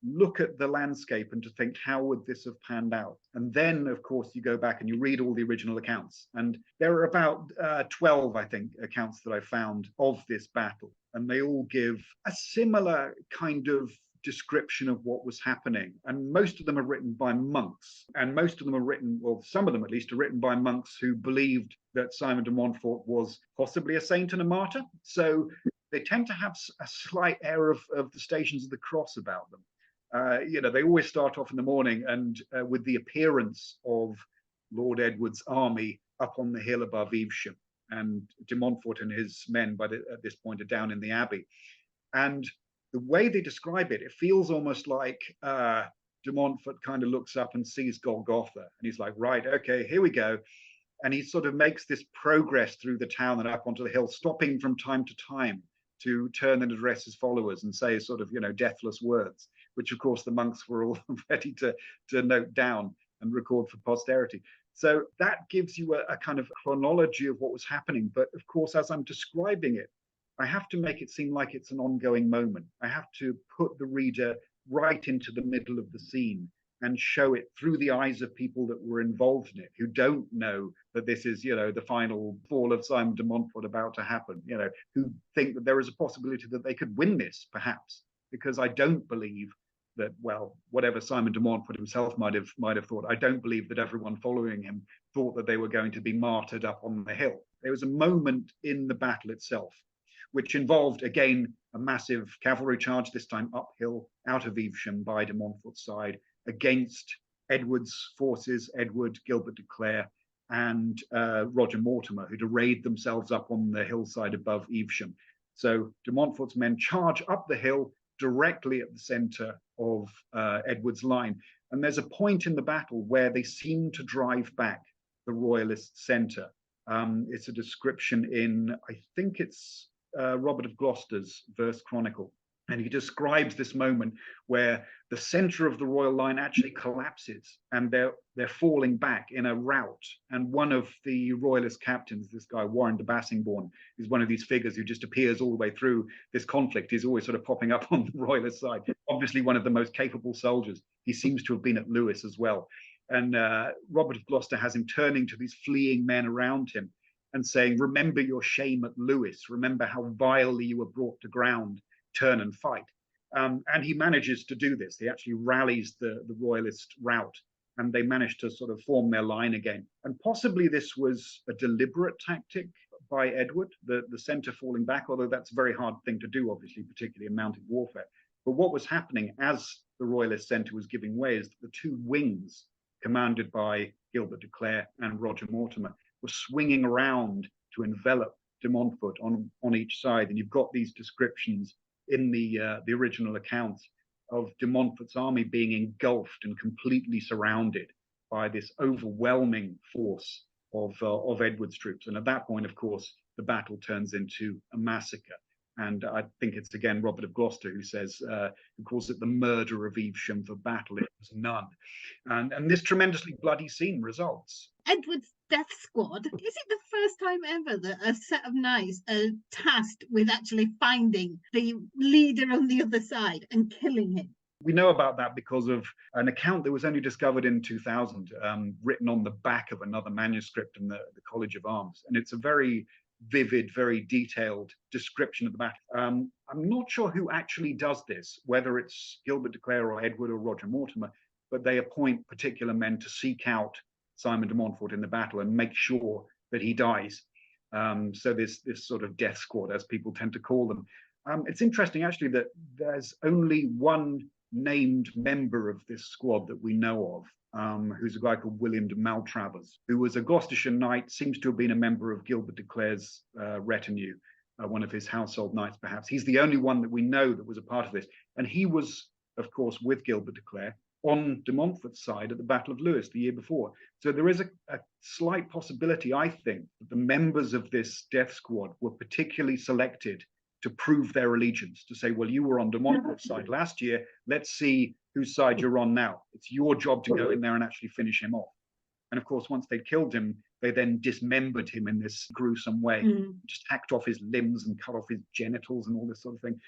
look at the landscape and to think, how would this have panned out? And then, of course, you go back and you read all the original accounts. And there are about 12, I think, accounts that I found of this battle. And they all give a similar kind of description of what was happening. And most of them are written by monks. And most of them are written, well, some of them at least, are written by monks who believed that Simon de Montfort was possibly a saint and a martyr. So they tend to have a slight air of the Stations of the Cross about them. You know, they always start off in the morning and with the appearance of Lord Edward's army up on the hill above Evesham. And de Montfort and his men, at this point, are down in the abbey. And the way they describe it, it feels almost like de Montfort kind of looks up and sees Golgotha. And he's like, right, okay, here we go. And he sort of makes this progress through the town and up onto the hill, stopping from time to time to turn and address his followers and say sort of, you know, deathless words, which of course the monks were all ready to note down and record for posterity. So that gives you a kind of chronology of what was happening. But of course, as I'm describing it, I have to make it seem like it's an ongoing moment. I have to put the reader right into the middle of the scene and show it through the eyes of people that were involved in it, who don't know that this is, you know, the final fall of Simon de Montfort about to happen, you know, who think that there is a possibility that they could win this, perhaps, because I don't believe that, well, whatever Simon de Montfort himself might have thought, I don't believe that everyone following him thought that they were going to be martyred up on the hill. There was a moment in the battle itself which involved, again, a massive cavalry charge, this time uphill out of Evesham by de Montfort's side, against Edward's forces, Edward, Gilbert de Clare, and Roger Mortimer, who'd arrayed themselves up on the hillside above Evesham. So de Montfort's men charge up the hill directly at the center of Edward's line. And there's a point in the battle where they seem to drive back the royalist center. It's a description in, I think it's Robert of Gloucester's Verse Chronicle. And he describes this moment where the center of the royal line actually collapses and they're falling back in a rout. And one of the royalist captains, this guy Warren de Bassingbourn, is one of these figures who just appears all the way through this conflict. He's always sort of popping up on the royalist side. Obviously one of the most capable soldiers. He seems to have been at Lewes as well. And Robert of Gloucester has him turning to these fleeing men around him and saying, remember your shame at Lewes. Remember how vilely you were brought to ground. Turn and fight. And he manages to do this. He actually rallies the royalist rout and they manage to sort of form their line again. And possibly this was a deliberate tactic by Edward, the center falling back, although that's a very hard thing to do, obviously, particularly in mounted warfare. But what was happening as the royalist center was giving way is that the two wings, commanded by Gilbert de Clare and Roger Mortimer, were swinging around to envelop de Montfort on each side. And you've got these descriptions in the original accounts of de Montfort's army being engulfed and completely surrounded by this overwhelming force of Edward's troops. And at that point, of course, the battle turns into a massacre. And I think it's again Robert of Gloucester who says, who calls it the murder of Evesham for battle. It was none. And this tremendously bloody scene results. Edward's death squad, is it the first time ever that a set of knights are tasked with actually finding the leader on the other side and killing him? We know about that because of an account that was only discovered in 2000, written on the back of another manuscript in the College of Arms. And it's a very vivid, very detailed description of the battle. I'm not sure who actually does this, whether it's Gilbert de Clare or Edward or Roger Mortimer, but they appoint particular men to seek out Simon de Montfort in the battle and make sure that he dies. So this sort of death squad, as people tend to call them. It's interesting, actually, that there's only one named member of this squad that we know of, who's a guy called William de Maltravers, who was a Gloucestershire knight, seems to have been a member of Gilbert de Clare's retinue, one of his household knights perhaps. He's the only one that we know that was a part of this. And he was, of course, with Gilbert de Clare on de Montfort's side at the Battle of Lewes the year before. So there is a slight possibility, I think, that the members of this death squad were particularly selected to prove their allegiance, to say, well, you were on de Montfort's side last year, let's see whose side you're on now. It's your job to go in there and actually finish him off. And of course, once they'd killed him, they then dismembered him in this gruesome way, just hacked off his limbs and cut off his genitals and all this sort of thing.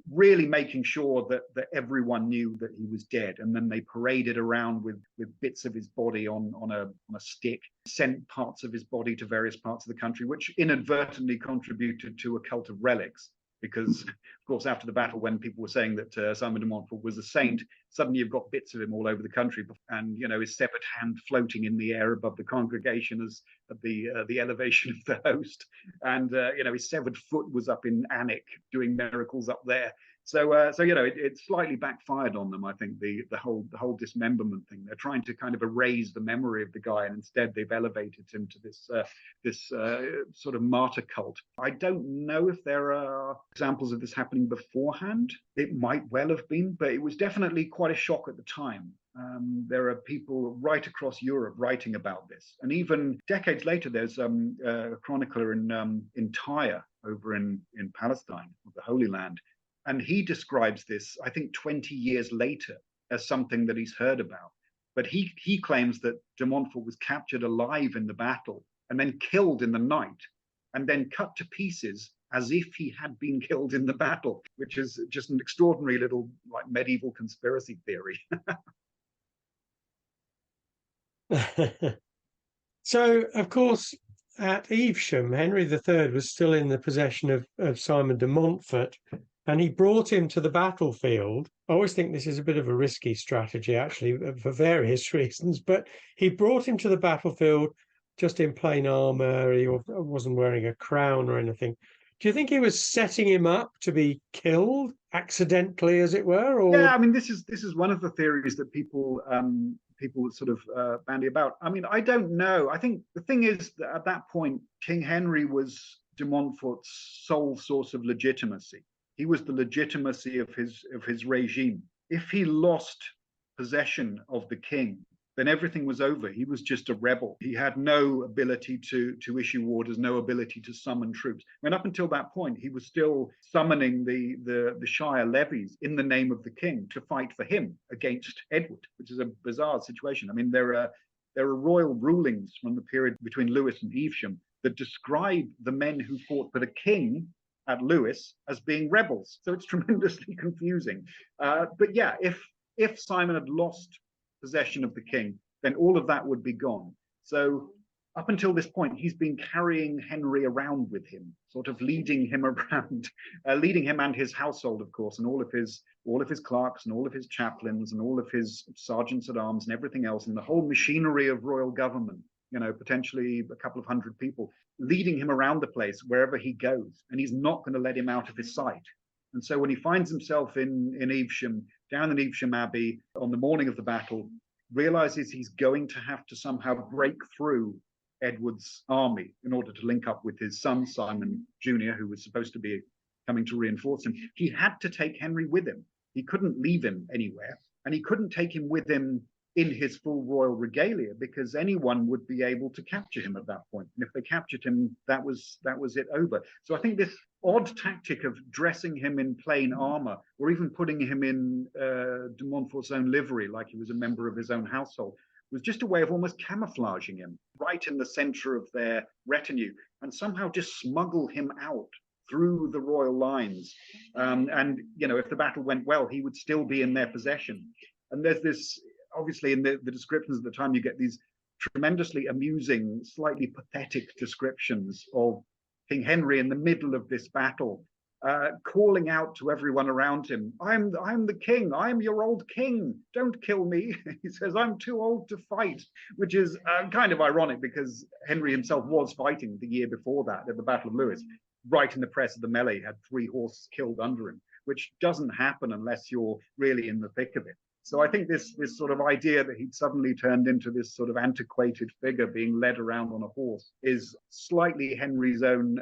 Really making sure that everyone knew that he was dead. And then they paraded around with bits of his body on a stick, sent parts of his body to various parts of the country, which inadvertently contributed to a cult of relics. Because, of course, after the battle, when people were saying that Simon de Montfort was a saint, suddenly you've got bits of him all over the country, and his severed hand floating in the air above the congregation as at the elevation of the host, and his severed foot was up in Alnwick doing miracles up there. So it slightly backfired on them. I think the whole dismemberment thing. They're trying to kind of erase the memory of the guy, and instead they've elevated him to this sort of martyr cult. I don't know if there are examples of this happening beforehand. It might well have been, but it was definitely quite a shock at the time. There are people right across Europe writing about this, and even decades later, there's a chronicler in Tyre over in Palestine, the Holy Land. And he describes this, I think, 20 years later as something that he's heard about. But he claims that de Montfort was captured alive in the battle and then killed in the night and then cut to pieces as if he had been killed in the battle, which is just an extraordinary little like medieval conspiracy theory. So, of course, at Evesham, Henry III was still in the possession of Simon de Montfort, and he brought him to the battlefield. I always think this is a bit of a risky strategy, actually, for various reasons, but he brought him to the battlefield just in plain armor. He wasn't wearing a crown or anything. Do you think he was setting him up to be killed accidentally, as it were? Or... Yeah, I mean, this is one of the theories that people sort of bandy about. I mean, I don't know. I think the thing is that at that point, King Henry was de Montfort's sole source of legitimacy. He was the legitimacy of his regime. If he lost possession of the king, then everything was over. He was just a rebel. He had no ability to issue orders, no ability to summon troops. I mean, up until that point, he was still summoning the Shire levies in the name of the king to fight for him against Edward, which is a bizarre situation. I mean, there are royal rulings from the period between Lewes and Evesham that describe the men who fought for the king at Lewes as being rebels. So it's tremendously confusing. But yeah, if Simon had lost possession of the king, then all of that would be gone. So up until this point, he's been carrying Henry around with him, sort of leading him around, leading him and his household, of course, and all of his clerks and all of his chaplains and all of his sergeants at arms and everything else, and the whole machinery of royal government, potentially a couple of hundred people, leading him around the place wherever he goes, and he's not going to let him out of his sight. And so when he finds himself in Evesham, down in Evesham Abbey, on the morning of the battle, realizes he's going to have to somehow break through Edward's army in order to link up with his son, Simon Jr., who was supposed to be coming to reinforce him. He had to take Henry with him. He couldn't leave him anywhere, and he couldn't take him with him in his full royal regalia, because anyone would be able to capture him at that point. And if they captured him, that was it over. So I think this odd tactic of dressing him in plain armor, or even putting him in de Montfort's own livery, like he was a member of his own household, was just a way of almost camouflaging him right in the center of their retinue, and somehow just smuggle him out through the royal lines. And if the battle went well, he would still be in their possession. And there's this, obviously, in the descriptions at the time, you get these tremendously amusing, slightly pathetic descriptions of King Henry in the middle of this battle, calling out to everyone around him, I'm the king, I'm your old king, don't kill me. He says, I'm too old to fight, which is kind of ironic, because Henry himself was fighting the year before that at the Battle of Lewes, right in the press of the melee, had 3 horses killed under him. which doesn't happen unless you're really in the thick of it. So I think this sort of idea that he'd suddenly turned into this sort of antiquated figure being led around on a horse is slightly Henry's own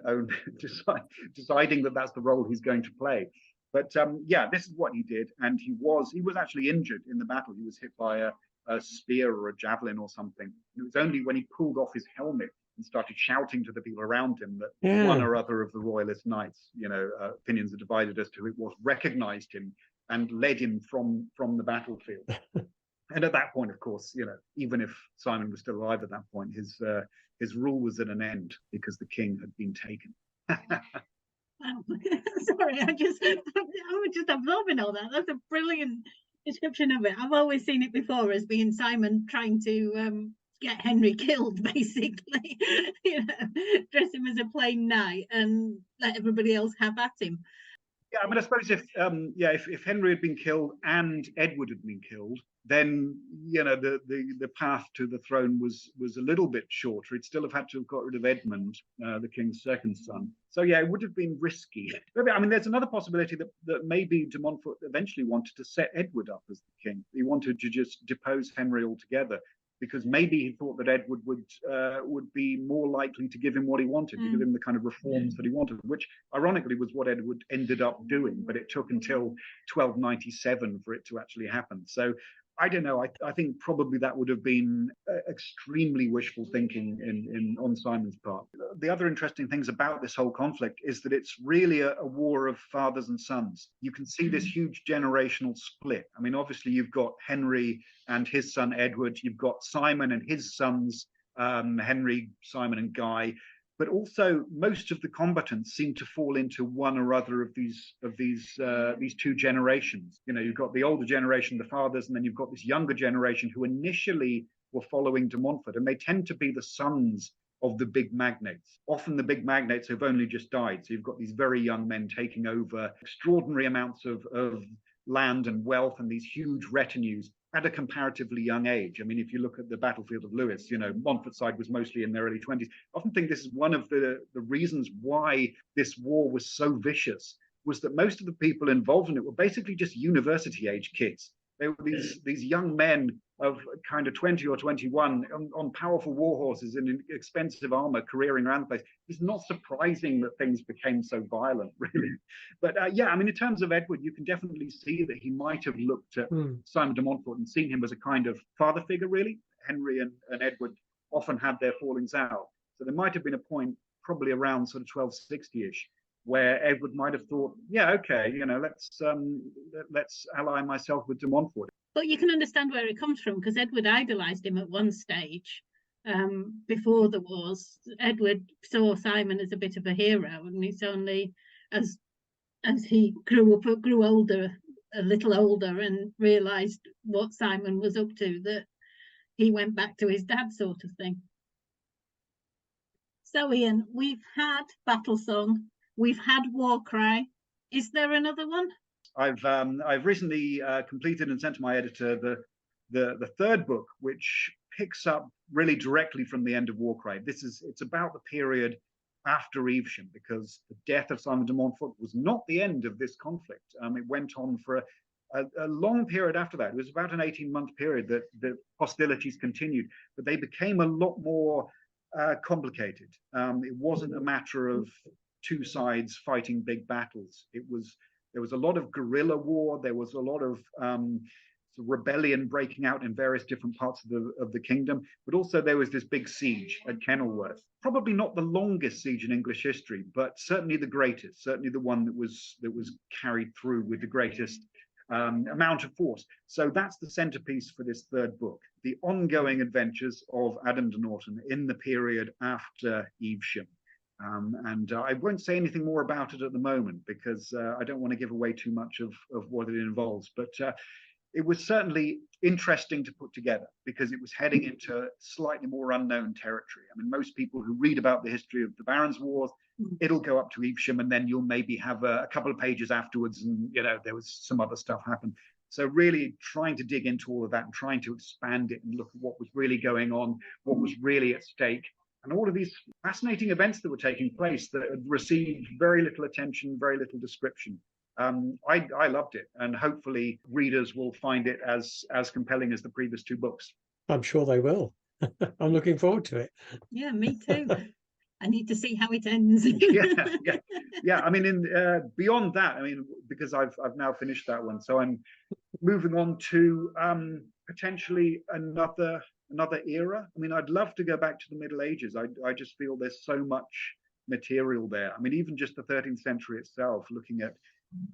deciding that that's the role he's going to play. But yeah, this is what he did, and he was actually injured in the battle. He was hit by a spear or a javelin or something. And it was only when he pulled off his helmet and started shouting to the people around him that one or other of the royalist knights, opinions are divided as to who it was, recognized him and led him from the battlefield. And at that point, of course, even if Simon was still alive at that point, his rule was at an end because the king had been taken. Sorry, I was just absorbing all that. That's a brilliant description of it. I've always seen it before as being Simon trying to get Henry killed, basically. Dress him as a plain knight and let everybody else have at him. Yeah, I mean, I suppose if Henry had been killed and Edward had been killed, then the path to the throne was a little bit shorter. He'd still have had to have got rid of Edmund, the king's second son. So yeah, it would have been risky. I mean, there's another possibility that maybe de Montfort eventually wanted to set Edward up as the king. He wanted to just depose Henry altogether, because maybe he thought that Edward would be more likely to give him what he wanted, to give him the kind of reforms that he wanted, which ironically was what Edward ended up doing, but it took until 1297 for it to actually happen. So I don't know. I think probably that would have been extremely wishful thinking on Simon's part. The other interesting things about this whole conflict is that it's really a war of fathers and sons. You can see this huge generational split. I mean, obviously you've got Henry and his son Edward. You've got Simon and his sons, Henry, Simon, and Guy. But also, most of the combatants seem to fall into one or other of these two generations. You've got the older generation, the fathers, and then you've got this younger generation who initially were following de Montfort, and they tend to be the sons of the big magnates. Often the big magnates have only just died, so you've got these very young men taking over extraordinary amounts of land and wealth and these huge retinues at a comparatively young age. I mean, if you look at the battlefield of Lewes, Montfort's side was mostly in their early 20s. I often think this is one of the reasons why this war was so vicious, was that most of the people involved in it were basically just university-age kids. They were these young men of kind of 20 or 21 on powerful war horses and in expensive armor careering around the place. It's not surprising that things became so violent, really. But yeah, I mean, in terms of Edward, you can definitely see that he might have looked at Simon de Montfort and seen him as a kind of father figure, really. Henry and Edward often had their fallings out. So there might have been a point, probably around sort of 1260-ish, where Edward might have thought, yeah, okay, let's ally myself with de Montfort. But you can understand where it comes from, because Edward idolized him at one stage before the wars. Edward saw Simon as a bit of a hero, and it's only as he grew older, a little older, and realized what Simon was up to, that he went back to his dad, sort of thing. So Ian, we've had Battle Song, we've had War Cry. Is there another one? I've recently completed and sent to my editor the third book, which picks up really directly from the end of War Cry. It's about the period after Evesham, because the death of Simon de Montfort was not the end of this conflict. It went on for a long period after that. It was about an 18-month period that the hostilities continued, but they became a lot more complicated. It wasn't a matter of two sides fighting big battles. There was a lot of guerrilla war. There was a lot of rebellion breaking out in various different parts of the kingdom. But also there was this big siege at Kenilworth. Probably not the longest siege in English history, but certainly the greatest. Certainly the one that was carried through with the greatest amount of force. So that's the centerpiece for this third book: the ongoing adventures of Adam de Norton in the period after Evesham. And I won't say anything more about it at the moment, because I don't want to give away too much of what it involves. But it was certainly interesting to put together, because it was heading into slightly more unknown territory. I mean, most people who read about the history of the Barons' Wars, it'll go up to Evesham, and then you'll maybe have a couple of pages afterwards, and there was some other stuff happen. So really trying to dig into all of that and trying to expand it and look at what was really going on, what was really at stake, and all of these fascinating events that were taking place that had received very little attention, very little description. I loved it, and hopefully readers will find it as compelling as the previous two books. I'm sure they will. I'm looking forward to it. Yeah, me too. I need to see how it ends. Yeah. I mean, beyond that, I mean, because I've now finished that one, so I'm moving on to potentially another era. I mean, I'd love to go back to the Middle Ages. I just feel there's so much material there. I mean, even just the 13th century itself, looking at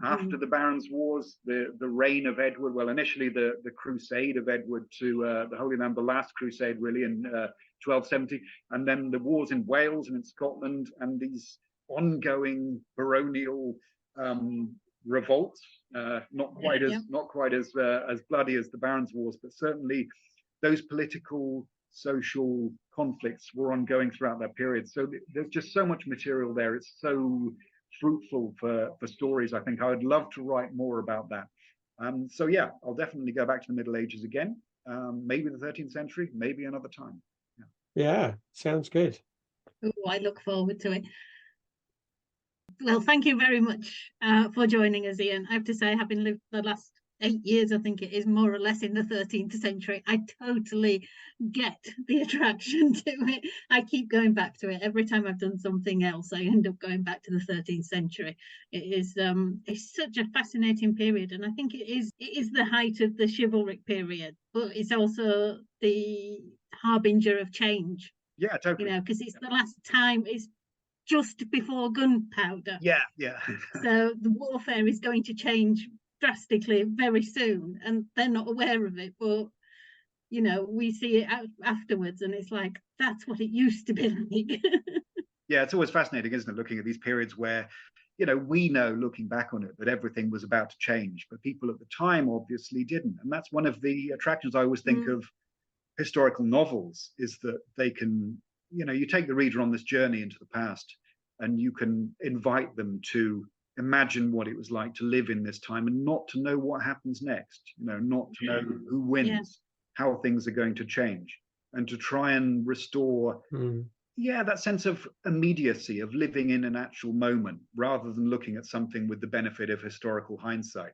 after the Barons' Wars, the reign of Edward, well, initially the crusade of Edward to the Holy Land, the last crusade really in 1270, and then the wars in Wales and in Scotland, and these ongoing baronial revolts, not quite as bloody as the Barons' Wars, but certainly those political, social conflicts were ongoing throughout that period. So there's just so much material there. It's so fruitful for stories. I think I would love to write more about that. So yeah, I'll definitely go back to the Middle Ages again. Maybe the 13th century, maybe another time. Yeah, sounds good. Oh, I look forward to it. Well, thank you very much for joining us, Ian. I have to say, having lived the last 8 years, I think it is, more or less in the 13th century, I totally get the attraction to it. I keep going back to it. Every time I've done something else, I end up going back to the 13th century. It is it's such a fascinating period, and I think it is the height of the chivalric period, but it's also the harbinger of change. Yeah, totally. You know, because it's the last time, it's just before gunpowder. Yeah. So the warfare is going to change drastically very soon, and they're not aware of it, but you know, we see it afterwards, and it's like, that's what it used to be like. Yeah, it's always fascinating, isn't it, looking at these periods where, you know, we know looking back on it that everything was about to change, but people at the time obviously didn't. And that's one of the attractions I always think of historical novels, is that they can, you know, you take the reader on this journey into the past, and you can invite them to imagine what it was like to live in this time and not to know what happens next, you know, not to know who wins, how things are going to change, and to try and restore that sense of immediacy of living in an actual moment rather than looking at something with the benefit of historical hindsight.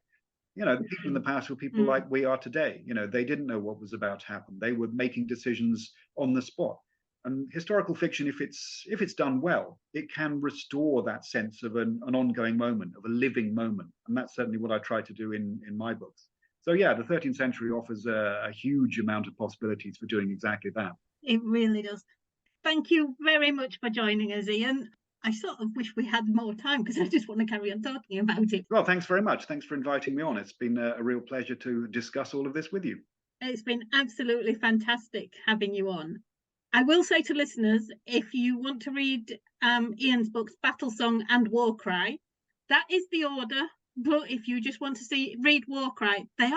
You know, the people in the past were people like we are today. You know, they didn't know what was about to happen. They were making decisions on the spot. And historical fiction, if it's done well, it can restore that sense of an ongoing moment, of a living moment. And that's certainly what I try to do in my books. So yeah, the 13th century offers a huge amount of possibilities for doing exactly that. It really does. Thank you very much for joining us, Ian. I sort of wish we had more time, because I just want to carry on talking about it. Well, thanks very much. Thanks for inviting me on. It's been a real pleasure to discuss all of this with you. It's been absolutely fantastic having you on. I will say to listeners, if you want to read Ian's books, Battle Song and War Cry, that is the order. But if you just want to read War Cry, they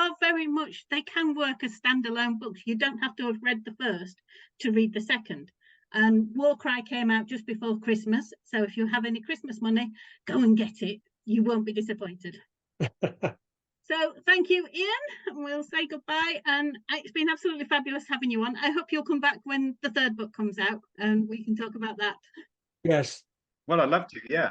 can work as standalone books. You don't have to have read the first to read the second. And War Cry came out just before Christmas. So if you have any Christmas money, go and get it. You won't be disappointed. So thank you, Ian. We'll say goodbye. And it's been absolutely fabulous having you on. I hope you'll come back when the third book comes out and we can talk about that. Yes. Well, I'd love to. Yeah.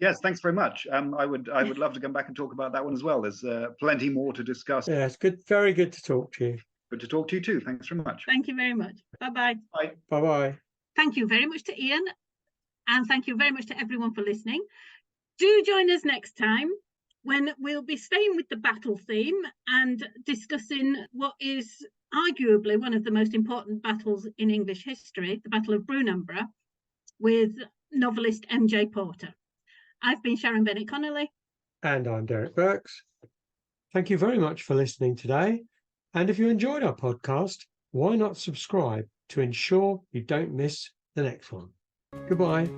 Yes, thanks very much. I would love to come back and talk about that one as well. There's plenty more to discuss. Yeah, it's good. Very good to talk to you. Good to talk to you too. Thanks very much. Thank you very much. Bye-bye. Bye. Bye-bye. Thank you very much to Ian, and thank you very much to everyone for listening. Do join us next time, when we'll be staying with the battle theme and discussing what is arguably one of the most important battles in English history, the Battle of Brunanburh, with novelist MJ Porter. I've been Sharon Bennett Connolly. And I'm Derek Birks. Thank you very much for listening today. And if you enjoyed our podcast, why not subscribe to ensure you don't miss the next one? Goodbye.